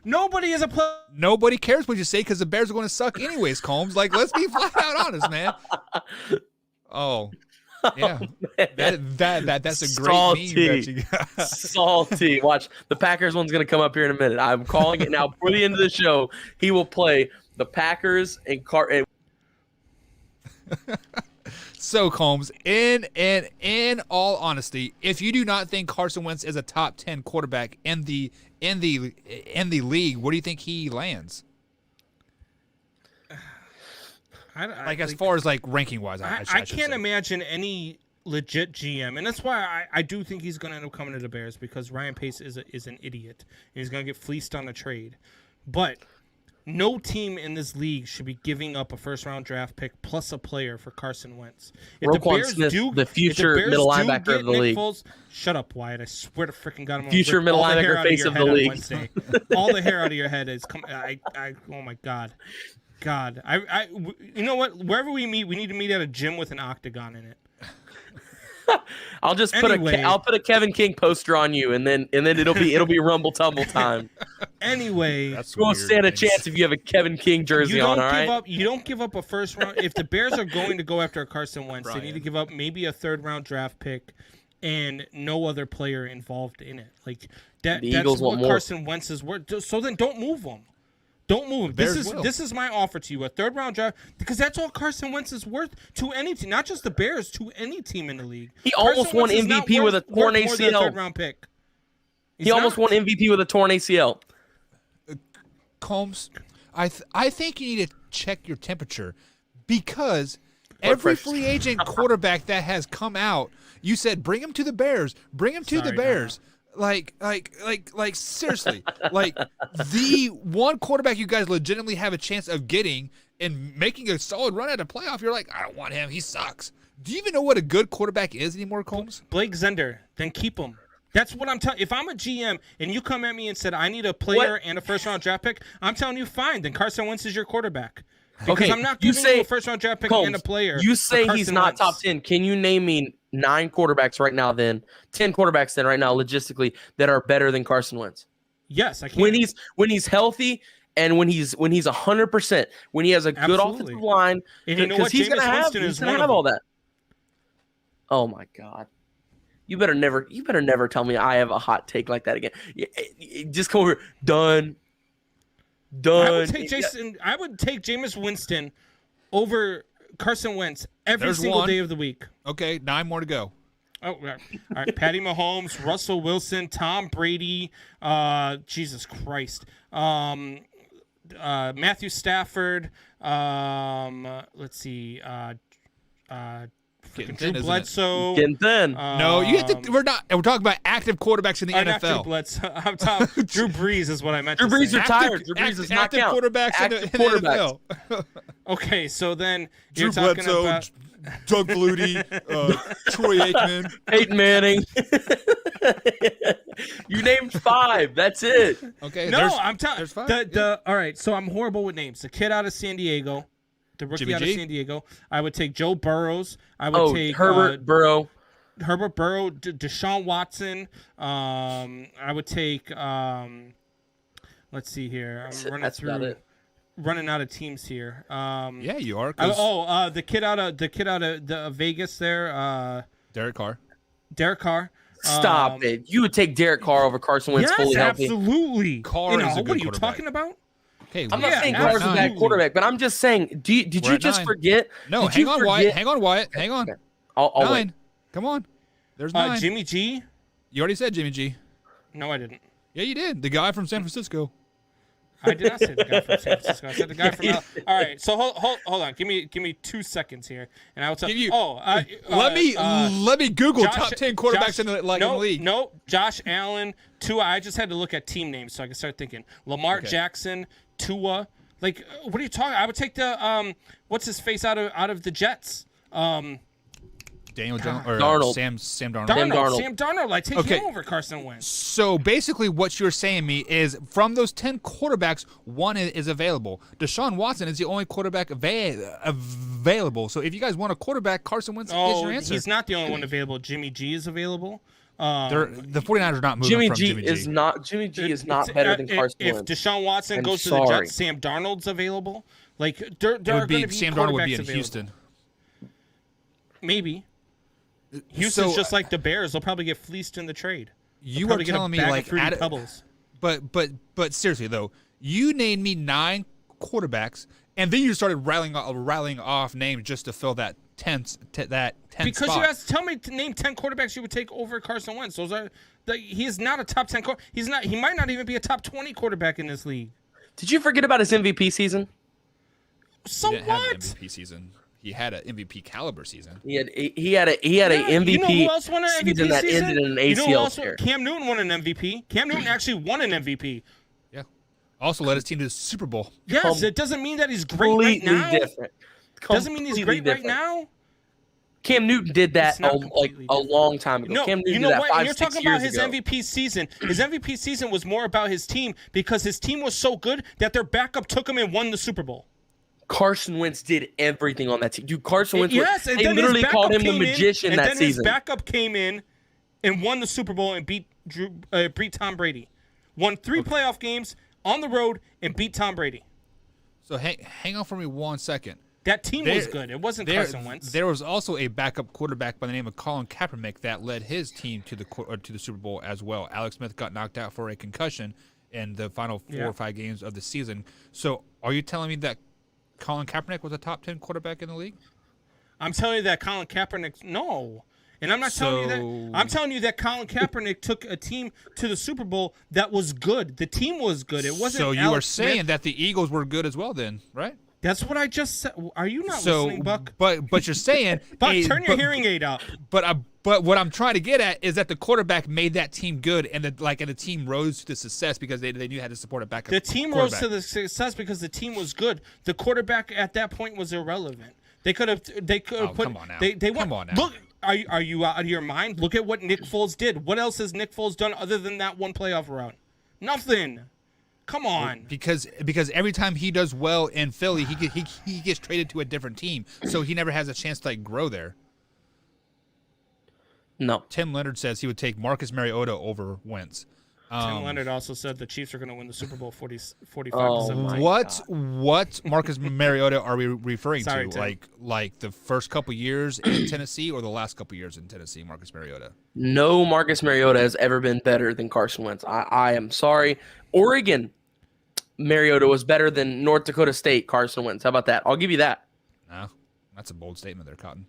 Nobody is a play.
Nobody cares what you say because the Bears are going to suck anyways, Combs. Like, let's be flat out honest, man. Oh, yeah. That's a great meme that you got.
Salty. Watch, the Packers one's going to come up here in a minute. I'm calling it now. Before the end of the show, he will play the Packers and
So, Combs, in all honesty, if you do not think Carson Wentz is a top 10 quarterback in the league, where do you think he lands? As far as like ranking wise,
I can't imagine any legit GM, and that's why I do think he's going to end up coming to the Bears because Ryan Pace is an idiot and he's going to get fleeced on a trade. But no team in this league should be giving up a first-round draft pick plus a player for Carson Wentz. If
Roquan Smith, the future middle linebacker of the league.
Foles, shut up, Wyatt. I swear to freaking God, I'm gonna
future
rip
middle
all the hair
linebacker
out of
face
your
of
head
the
on
league.
Wednesday. All the hair out of your head is coming. Oh my God. You know what? Wherever we meet, we need to meet at a gym with an octagon in it.
I'll just
Anyway.
put a Kevin King poster on you, and then it'll be Rumble Tumble time.
Anyway,
That's
You won't
weird,
stand a
man.
chance if you have a Kevin King jersey on. All right.
You don't give up a first round. If the Bears are going to go after a Carson Wentz, they need to give up maybe a third-round draft pick and no other player involved in it. Like that.
The
That's
Eagles
what
want more.
Carson Wentz is worth. So then, don't move him. Don't move him. This is my offer to you: a third-round draft, because that's all Carson Wentz is worth to any team, not just the Bears, to any team in the league.
He almost won MVP with a torn
worth more than a
ACL.
third-round pick.
He almost won MVP with a torn ACL.
Combs, I think you need to check your temperature because every free agent quarterback that has come out, you said bring him to the Bears, bring him to the Bears. Like seriously, like the one quarterback you guys legitimately have a chance of getting and making a solid run at a playoff. You're like, I don't want him. He sucks. Do you even know what a good quarterback is anymore, Combs?
Blake Zender, then keep him. That's what I'm telling. If I'm a GM and you come at me and said I need a player and a first-round draft pick, I'm telling you, fine. Then Carson Wentz is your quarterback. Because I'm not giving you a first-round draft pick
Combs,
and a player.
You say he's not top 10. Can you name me 9 quarterbacks right now? Then 10 quarterbacks then right now, logistically, that are better than Carson Wentz.
Yes, I can.
When he's healthy and when he's 100%, when he has a good offensive line,
and you know what?
he's gonna have all that. Oh my God. You better never tell me I have a hot take like that again. Just come over. Done.
I would take Jameis Winston over Carson Wentz every single day of the week.
Okay, 9 more to go.
Oh, all right. Patty Mahomes, Russell Wilson, Tom Brady, Jesus Christ, Matthew Stafford. Let's see, Drew Bledsoe.
Getting thin.
No, you have to. We're talking about active quarterbacks in the NFL.
Drew Bledsoe. I'm talking Drew Brees is what I meant.
Drew
to
Brees
say.
retired. Drew Brees is not
active
count.
quarterbacks in the NFL.
Okay, so then
Drew
you're talking
Bledsoe,
about
Doug Flutie, Troy Aikman,
Peyton Manning. You named 5. That's it.
Okay.
No, I'm telling.
There's 5.
All right, so I'm horrible with names. The kid out of San Diego. The rookie
Jimmy
out of
G?
San Diego. I would take Joe Burrows. I would take
Herbert Burrow.
Deshaun Watson. I would take. Let's see here. I'm running out of teams here.
Yeah, you are.
The kid out of the Vegas there.
Derek Carr.
Derek Carr.
Stop it. You would take Derek Carr over Carson Wentz fully healthy.
Yes, absolutely.
Carr is a good
what are you
quarterback.
talking about?
Hey,
I'm not saying Carr's a bad quarterback, but I'm just saying, did you just
9.
forget?
No, hang on, Wyatt. Hang on, Wyatt. Hang on.
Okay. I'll
9.
wait.
Come on. There's 9.
Jimmy G.
You already said Jimmy G.
No, I didn't.
Yeah, you did. The guy from San Francisco.
I did not say the guy from San Francisco. I said the guy from. All right, so hold on. Give me 2 seconds here, and I will tell you. Let
me Google top 10 quarterbacks in the league.
No, Josh Allen, Tua. I just had to look at team names so I can start thinking. Lamar Jackson, Tua. Like, what are you talking? I would take the what's his face out of the Jets.
Daniel Jones or
Darnold.
Sam Darnold.
Sam Darnold. I take him over Carson Wentz.
So basically, what you're saying to me is, from those 10 quarterbacks, 1 is available. Deshaun Watson is the only quarterback available. So if you guys want a quarterback, Carson Wentz is your answer.
He's not the only one available. Jimmy G is available.
The 49ers are not moving from Jimmy G.
Jimmy G is not better than Carson Wentz.
If Deshaun Watson goes to the Jets, Sam Darnold's available. Like there are going to be
Sam Darnold would be in
available.
Houston.
Maybe. Houston's just like the Bears. They'll probably get fleeced in the trade.
You are telling me like but seriously though, you named me 9 quarterbacks, and then you started rattling off names just to fill that 10th
because
spot.
you asked, tell me to name 10 quarterbacks you would take over Carson Wentz. He is not a top 10 He's not. He might not even be a top 20 quarterback in this league.
Did you forget about his MVP season?
So
he didn't
what?
have an MVP season. He had an MVP caliber season.
He had a MVP
you know who else won an MVP
season that ended in an ACL tear.
Cam Newton won an MVP. Cam Newton actually won an MVP.
Yeah. Also led his team to the Super Bowl.
Yes, it doesn't mean that he's great right now.
Different.
Doesn't mean he's great right now.
Cam Newton did that a long time ago.
No,
Cam Newton
you know
did that
what?
5,
And you're
6
talking about
years
his
ago.
MVP season. His MVP season was more about his team because his team was so good that their backup took him and won the Super Bowl.
Carson Wentz did everything on that team. Dude, Carson Wentz,
and
they
then
literally
his
called him
backup
the magician that
and then
season.
His backup came in and won the Super Bowl and beat Tom Brady. Won 3 playoff games on the road and beat Tom Brady.
So hang on for me 1 second.
That team was good. It wasn't Carson Wentz.
There was also a backup quarterback by the name of Colin Kaepernick that led his team to the Super Bowl as well. Alex Smith got knocked out for a concussion in the final 4 or 5 games of the season. So are you telling me that Colin Kaepernick was a top 10 quarterback in the league?
I'm telling you that Colin Kaepernick, no. And I'm not telling you that. I'm telling you that Colin Kaepernick took a team to the Super Bowl that was good. The team was good. It wasn't.
So you
Alex
are saying
Smith.
that the Eagles were good as well, then, right?
That's what I just said. Are you not listening, Buck?
But you're saying,
Buck, turn your hearing aid up.
But But what I'm trying to get at is that the quarterback made that team good, and the team rose to success because they knew how to support a backup.
The team rose to the success because the team was good. The quarterback at that point was irrelevant. They could have put.
Come on now.
Come on now. Look, are you out of your mind? Look at what Nick Foles did. What else has Nick Foles done other than that one playoff round? Nothing. Come on.
Because every time he does well in Philly, he gets traded to a different team, so he never has a chance to grow there.
No.
Tim Leonard says he would take Marcus Mariota over Wentz.
Tim Leonard also said the Chiefs are going to win the Super Bowl 45
Oh,
to
my
17.
What Marcus Mariota are we referring
Sorry,
to?
Tim.
Like the first couple years in Tennessee or the last couple years in Tennessee, Marcus Mariota?
No Marcus Mariota has ever been better than Carson Wentz. I am sorry. Oregon Mariota was better than North Dakota State Carson Wentz. How about that? I'll give you that.
No, that's a bold statement there, Cotton.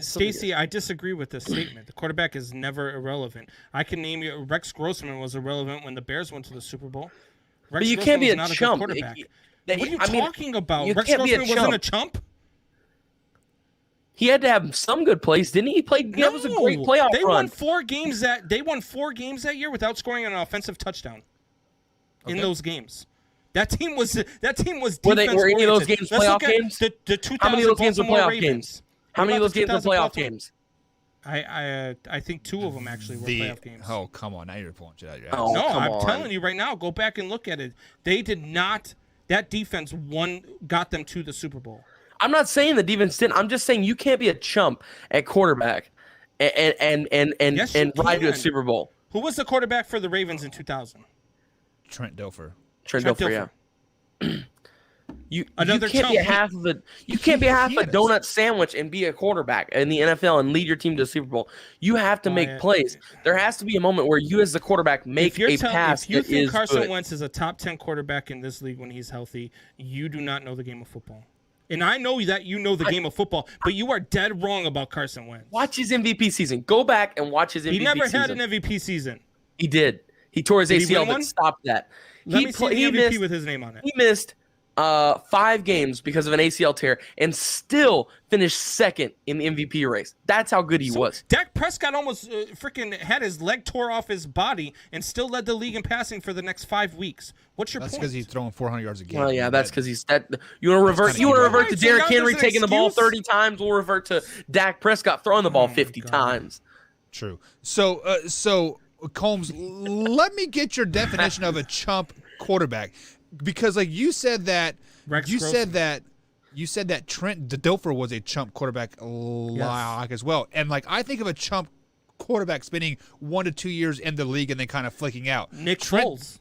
Stacey, I disagree with this statement. The quarterback is never irrelevant. I can name you Rex Grossman was irrelevant when the Bears went to the Super Bowl.
But you can't be a
not
chump.
A good quarterback. What are you talking about?
You
Rex
can't be a
Grossman wasn't a chump?
He had to have some good plays, didn't he? He played. That was a great playoff
They
run.
won 4 games that year without scoring an offensive touchdown in those games. That team was defense.
Were any of those games
Let's
playoff
look at
games?
The 2000
How many of those games were
Baltimore
playoff
Ravens.
games? How many of those games were playoff games?
I think 2 of them actually were playoff games.
Oh, come on. Now you're pulling shit out of your ass.
Oh,
No,
come
I'm
on.
telling you right now, go back and look at it. They did not. That defense got them to the Super Bowl.
I'm not saying the defense didn't. I'm just saying you can't be a chump at quarterback and
Yes, you
ride to a
can.
Super Bowl.
Who was the quarterback for the Ravens in 2000?
Trent Dilfer.
Trent
Trent
Dilfer, yeah. You
Another
can't be
chump.
half of a a
Yes.
donut sandwich and be a quarterback in the NFL and lead your team to the Super Bowl. You have to make plays. There has to be a moment where you as the quarterback make a pass
if you
that
think
is
Carson
good.
Wentz is a top 10 quarterback in this league when he's healthy, you do not know the game of football. And I know that you know the game of football, but you are dead wrong about Carson Wentz.
Watch his MVP season. Go back and watch his MVP
He never
season.
had an MVP season.
He did. He tore his
Did he
ACL,
win
but
one?
stopped that.
Let me see the MVP
missed,
with his name on it.
he missed 5 games because of an ACL tear and still finished second in the MVP race. That's how good he was.
Dak Prescott almost freaking had his leg tore off his body and still led the league in passing for the next 5 weeks. What's your
That's
point?
because he's throwing 400 yards a game.
Well, yeah, that's because he's that. You want to revert?
kinda
You want to
evil.
revert to
So
Derrick
now
Henry
there's an
taking the ball
excuse?
30 times. We'll revert to Dak Prescott throwing the ball 50
God.
times.
True. So Combs, let me get your definition of a chump quarterback, because like you said that Trent Dilfer was a chump quarterback as well, and like I think of a chump quarterback spending 1 to 2 years in the league and then kind of flicking out.
Nick
Trent-
Foles.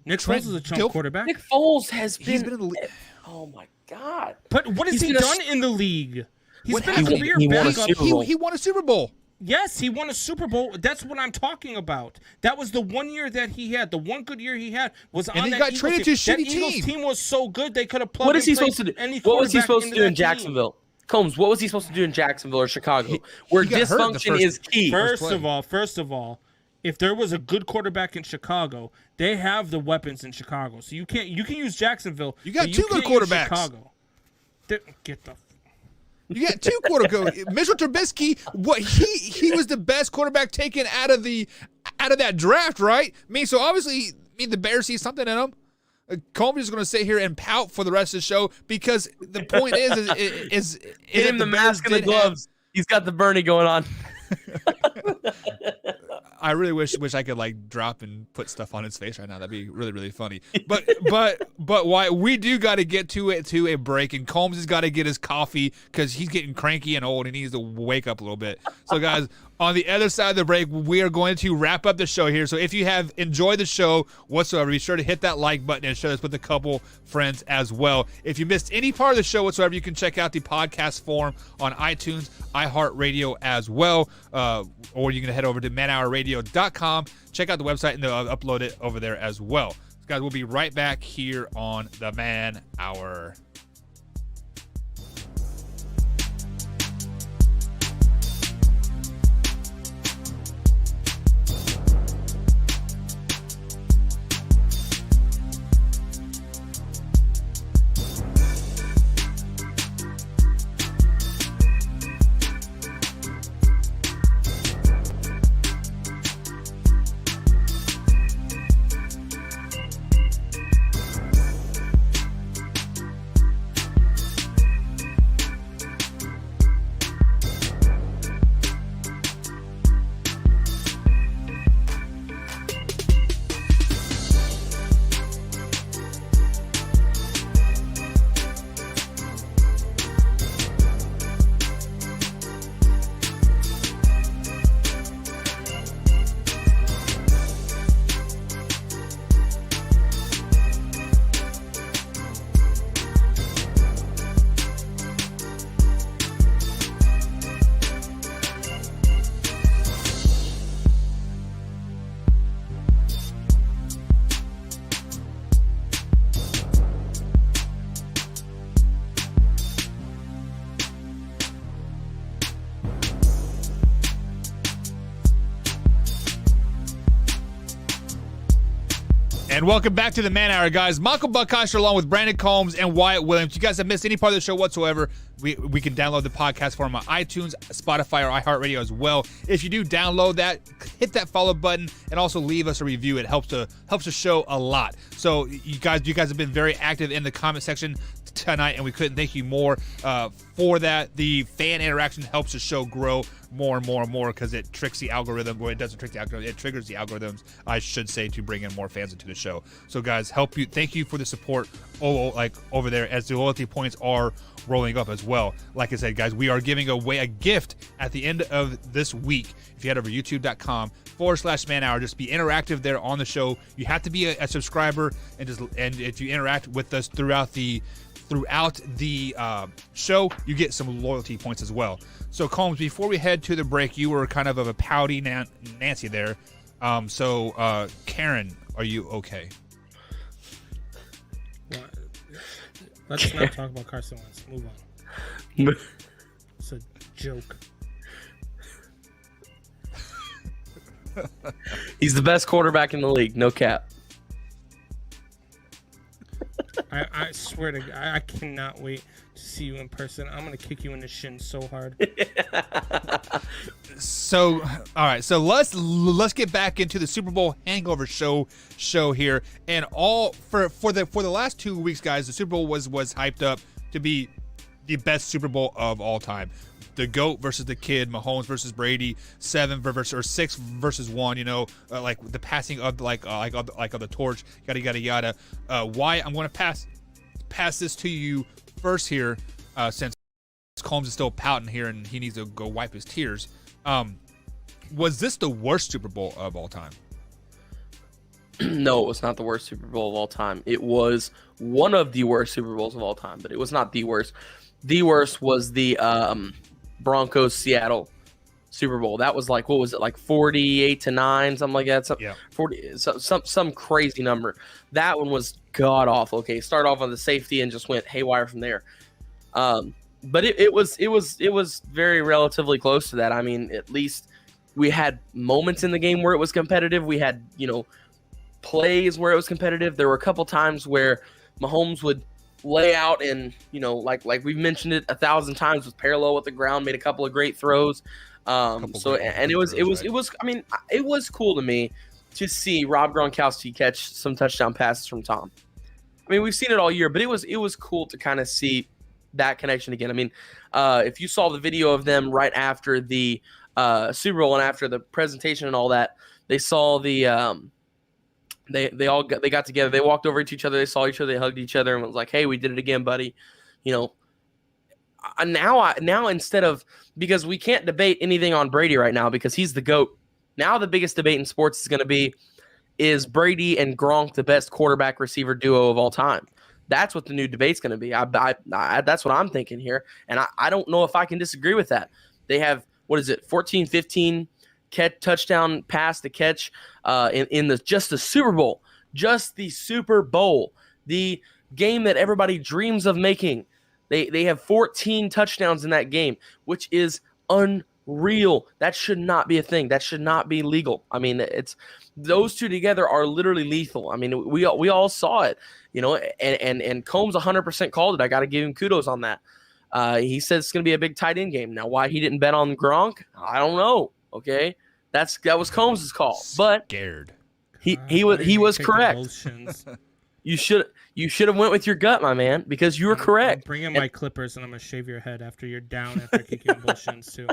Nick
Trent
Foles is a chump
Dilfer-
quarterback.
Nick Foles has been.
He's been in the league.
Oh my God!
But what has
He's
he
been a-
done in the league? He's
What
been a
happened?
career
He won a
backup.
Super Bowl.
He won a Super Bowl.
Yes, he won a Super Bowl. That's what I'm talking about. That was the one year that he had. The one good year he had was on
he
that
got
Eagles
traded
team.
to a
That
shitty
Eagles
team.
team was so good they could have plugged
What is he
and played
supposed to do?
any
What was he
quarterback
supposed to
into
do in
that team.
Jacksonville? Combs, what was he supposed to do in Jacksonville or Chicago, where
he got hurt in the
dysfunction
first-
is key?
First of all, if there was a good quarterback in Chicago, they have the weapons in Chicago. So you can use Jacksonville.
You got
but
two good
can't use
quarterbacks.
Chicago. Get the.
You got 2 quarterbacks. Mitchell Trubisky, he was the best quarterback taken out of that draft, right? I mean, so obviously, the Bears see something in him. Combs is going to sit here and pout for the rest of the show because the point is
Get him the mask and the gloves. He's got the Bernie going on.
I really wish I could like drop and put stuff on his face right now. That'd be really, really funny. But why we do got to get to a break, and Combs has got to get his coffee because he's getting cranky and old and he needs to wake up a little bit. So guys, on the other side of the break, we are going to wrap up the show here. So if you have enjoyed the show whatsoever, be sure to hit that like button and share this with a couple friends as well. If you missed any part of the show whatsoever, you can check out the podcast form on iTunes, iHeartRadio as well, or you can head over to manhourradio.com, check out the website, and they'll upload it over there as well. So guys, we'll be right back here on the Man Hour. And welcome back to the Man Hour, guys. Michael Buckasher along with Brandon Combs and Wyatt Williams. If you guys have missed any part of the show whatsoever, we can download the podcast for them on iTunes, Spotify, or iHeartRadio as well. If you do download that, hit that follow button and also leave us a review. It helps the show a lot. So you guys have been very active in the comment section tonight, and we couldn't thank you more for that. The fan interaction helps the show grow more and more and more because it tricks the algorithm. Well, it doesn't trick the algorithm. It triggers the algorithms, I should say, to bring in more fans into the show. So, guys, thank you for the support over there as the loyalty points are rolling up as well. Like I said, guys, we are giving away a gift at the end of this week. If you head over to youtube.com/Man Hour, just be interactive there on the show. You have to be a subscriber, and if you interact with us throughout the show, you get some loyalty points as well. So, Combs, before we head to the break, you were kind of a pouty Nancy there. Karen, are you okay?
Let's not talk about Carson Wentz. Move on. It's a joke.
He's the best quarterback in the league, no cap.
I swear to God, I cannot wait to see you in person. I'm gonna kick you in the shin so hard.
So, all right. So let's get back into the Super Bowl hangover show here, and all for the last 2 weeks, guys. The Super Bowl was hyped up to be the best Super Bowl of all time. The GOAT versus the kid, Mahomes versus Brady, 6 versus 1. You know, like the passing of of the torch, yada yada. Why I'm going to pass this to you first here, since Combs is still pouting here and he needs to go wipe his tears. Was this the worst Super Bowl of all time?
No, it was not the worst Super Bowl of all time. It was one of the worst Super Bowls of all time, but it was not the worst. The worst was the Broncos Seattle Super Bowl. That was like, what was it, like 48-9, something like that? 40, some crazy number. That one was god awful. Okay, start off on the safety and just went haywire from there. But it was very relatively close to that. I mean, at least we had moments in the game where it was competitive. We had, plays where it was competitive. There were a couple times where Mahomes would lay out and, like we've mentioned it 1,000 times, was parallel with the ground, made a couple of great throws. It was cool to me to see Rob Gronkowski catch some touchdown passes from Tom. I mean, we've seen it all year, but it was cool to kind of see that connection again. I mean, if you saw the video of them right after the Super Bowl and after the presentation and all that, they saw the they got together, they walked over to each other, they saw each other, they hugged each other, and was like, "Hey, we did it again, buddy." Now instead of, because we can't debate anything on Brady right now because he's the GOAT. Now the biggest debate in sports is going to be, is Brady and Gronk the best quarterback receiver duo of all time? That's what the new debate's going to be. That's what I'm thinking here, and I don't know if I can disagree with that. They have, 14, 15 touchdown pass to catch in the Super Bowl, just the Super Bowl, the game that everybody dreams of making. They have 14 touchdowns in that game, which is unreal. That should not be a thing. That should not be legal. I mean, those two together are literally lethal. I mean, we all saw it, and Combs 100% called it. I got to give him kudos on that. He said it's going to be a big tight end game. Now, why he didn't bet on Gronk, I don't know. Okay, that was Combs' call, but
scared.
He was correct. You should have went with your gut, my man, because you were correct.
Bring in my clippers and I'm gonna shave your head after you're down after kicking both shins too.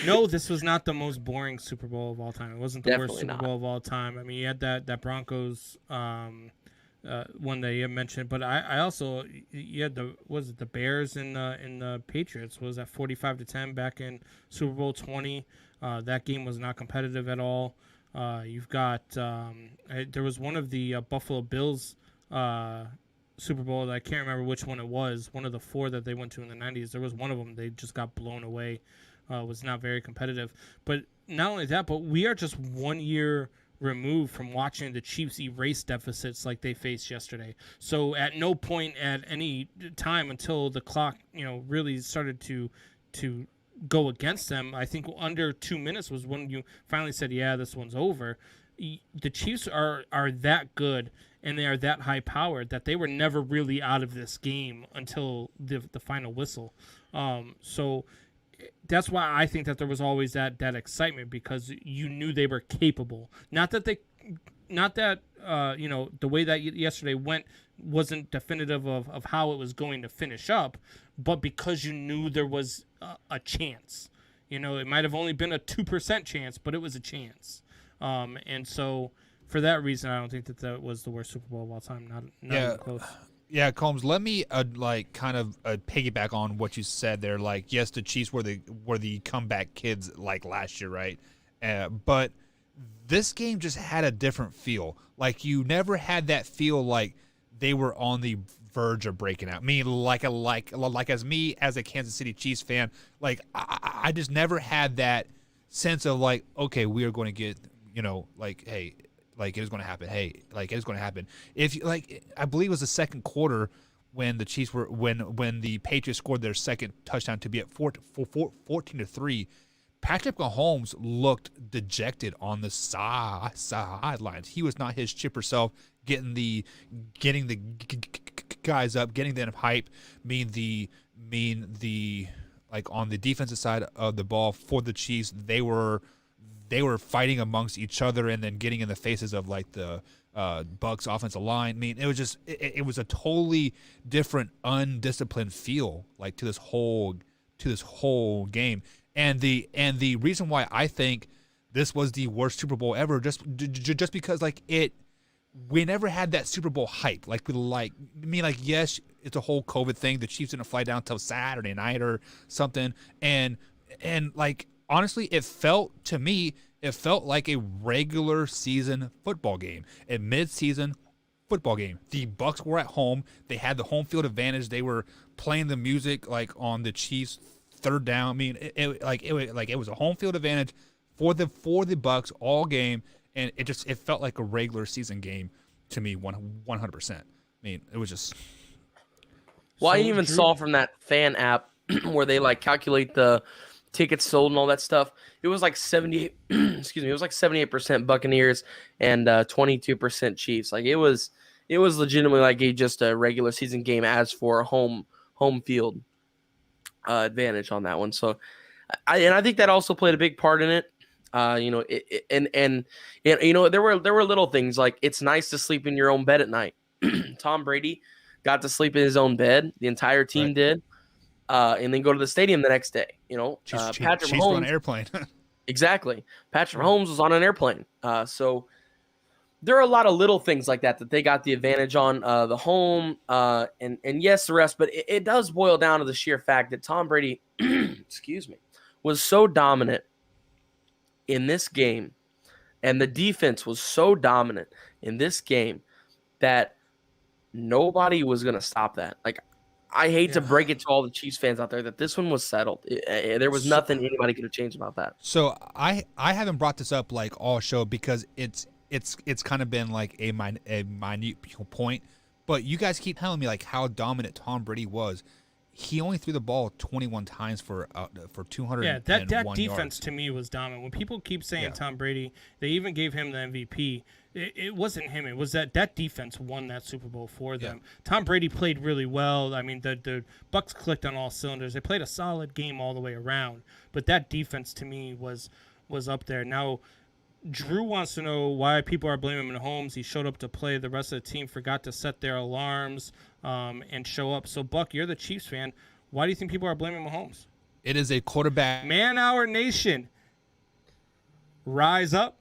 No, this was not the most boring Super Bowl of all time. It wasn't the worst Super Bowl of all time. I mean, you had that Broncos one that you mentioned, but I also, you had the Bears and the Patriots. Was that 45-10 back in Super Bowl 20? That game was not competitive at all. You've got there was one of the Buffalo Bills Super Bowl that I can't remember which one it was. One of the 4 that they went to in the 90s. There was one of them they just got blown away. Was not very competitive. But not only that, but we are just 1 year removed from watching the Chiefs erase deficits like they faced yesterday. So at no point at any time until the clock, really started to go against them, I think under 2 minutes was when you finally said, yeah, this one's over. the Chiefs are that good and they are that high powered that they were never really out of this game until the final whistle. So that's why I think that there was always that excitement, because you knew they were capable. Not that the way that yesterday went wasn't definitive of how it was going to finish up, but because you knew there was a chance. It might have only been a 2% chance, but it was a chance. And so for that reason, I don't think that was the worst Super Bowl of all time. Not even close.
Yeah, Combs, let me piggyback on what you said there. Like, yes, the Chiefs were the comeback kids like last year, right? But this game just had a different feel. Like, you never had that feel like they were on the verge of breaking out. I mean, like as me as a Kansas City Chiefs fan, like I just never had that sense of like, okay, we are going to get, hey, like it is going to happen. Hey, like it is going to happen. If I believe it was the second quarter when the Chiefs were when the Patriots scored their second touchdown to be at 14-3. Patrick Mahomes looked dejected on the sidelines. He was not his chipper self, getting the guys up, getting them hype. Mean the like on the defensive side of the ball for the Chiefs, they were fighting amongst each other and then getting in the faces of like the Bucs offensive line. I mean, it was just it was a totally different, undisciplined feel like to this whole game. And the reason why I think this was the worst Super Bowl ever, just because like we never had that Super Bowl hype. Yes, it's a whole COVID thing. The Chiefs didn't fly down until Saturday night or something, and like honestly, it felt like a regular season football game, a mid-season football game. The Bucs were at home. They had the home field advantage. They were playing the music like on the Chiefs' third down. I mean, it was a home field advantage for the Bucs all game, and it felt like a regular season game to me, 100%. I mean, it was just.
Well, I even saw from that fan app where they like calculate the tickets sold and all that stuff. It was like 78. Excuse me. It was like 78% Buccaneers and 22% Chiefs. Like it was legitimately like just a regular season game as for a home field advantage on that one. So, I think that also played a big part in it. There were little things like it's nice to sleep in your own bed at night. Tom Brady got to sleep in his own bed. The entire team did. And then go to the stadium the next day. Patrick Mahomes
on an airplane.
Exactly. Patrick Mahomes was on an airplane. So there are a lot of little things like that they got the advantage on, the home, and yes, the rest. But it does boil down to the sheer fact that Tom Brady, excuse me, was so dominant in this game, and the defense was so dominant in this game that nobody was going to stop that. Like, I hate to break it to all the Chiefs fans out there that this one was settled. There was nothing anybody could have changed about that.
So I haven't brought this up like all show because it's kind of been like a minute point, but you guys keep telling me like how dominant Tom Brady was. He only threw the ball 21 times for 201
Yeah, that defense
yards.
To me was dominant. When people keep saying Tom Brady, they even gave him the MVP. It wasn't him. It was that defense won that Super Bowl for them. Yeah. Tom Brady played really well. I mean, the Bucs clicked on all cylinders. They played a solid game all the way around. But that defense to me was up there. Now, Drew wants to know why people are blaming Mahomes. He showed up to play. The rest of the team forgot to set their alarms and show up. So, Buck, you're the Chiefs fan. Why do you think people are blaming Mahomes?
It is a quarterback.
Man Hour Nation. Rise up.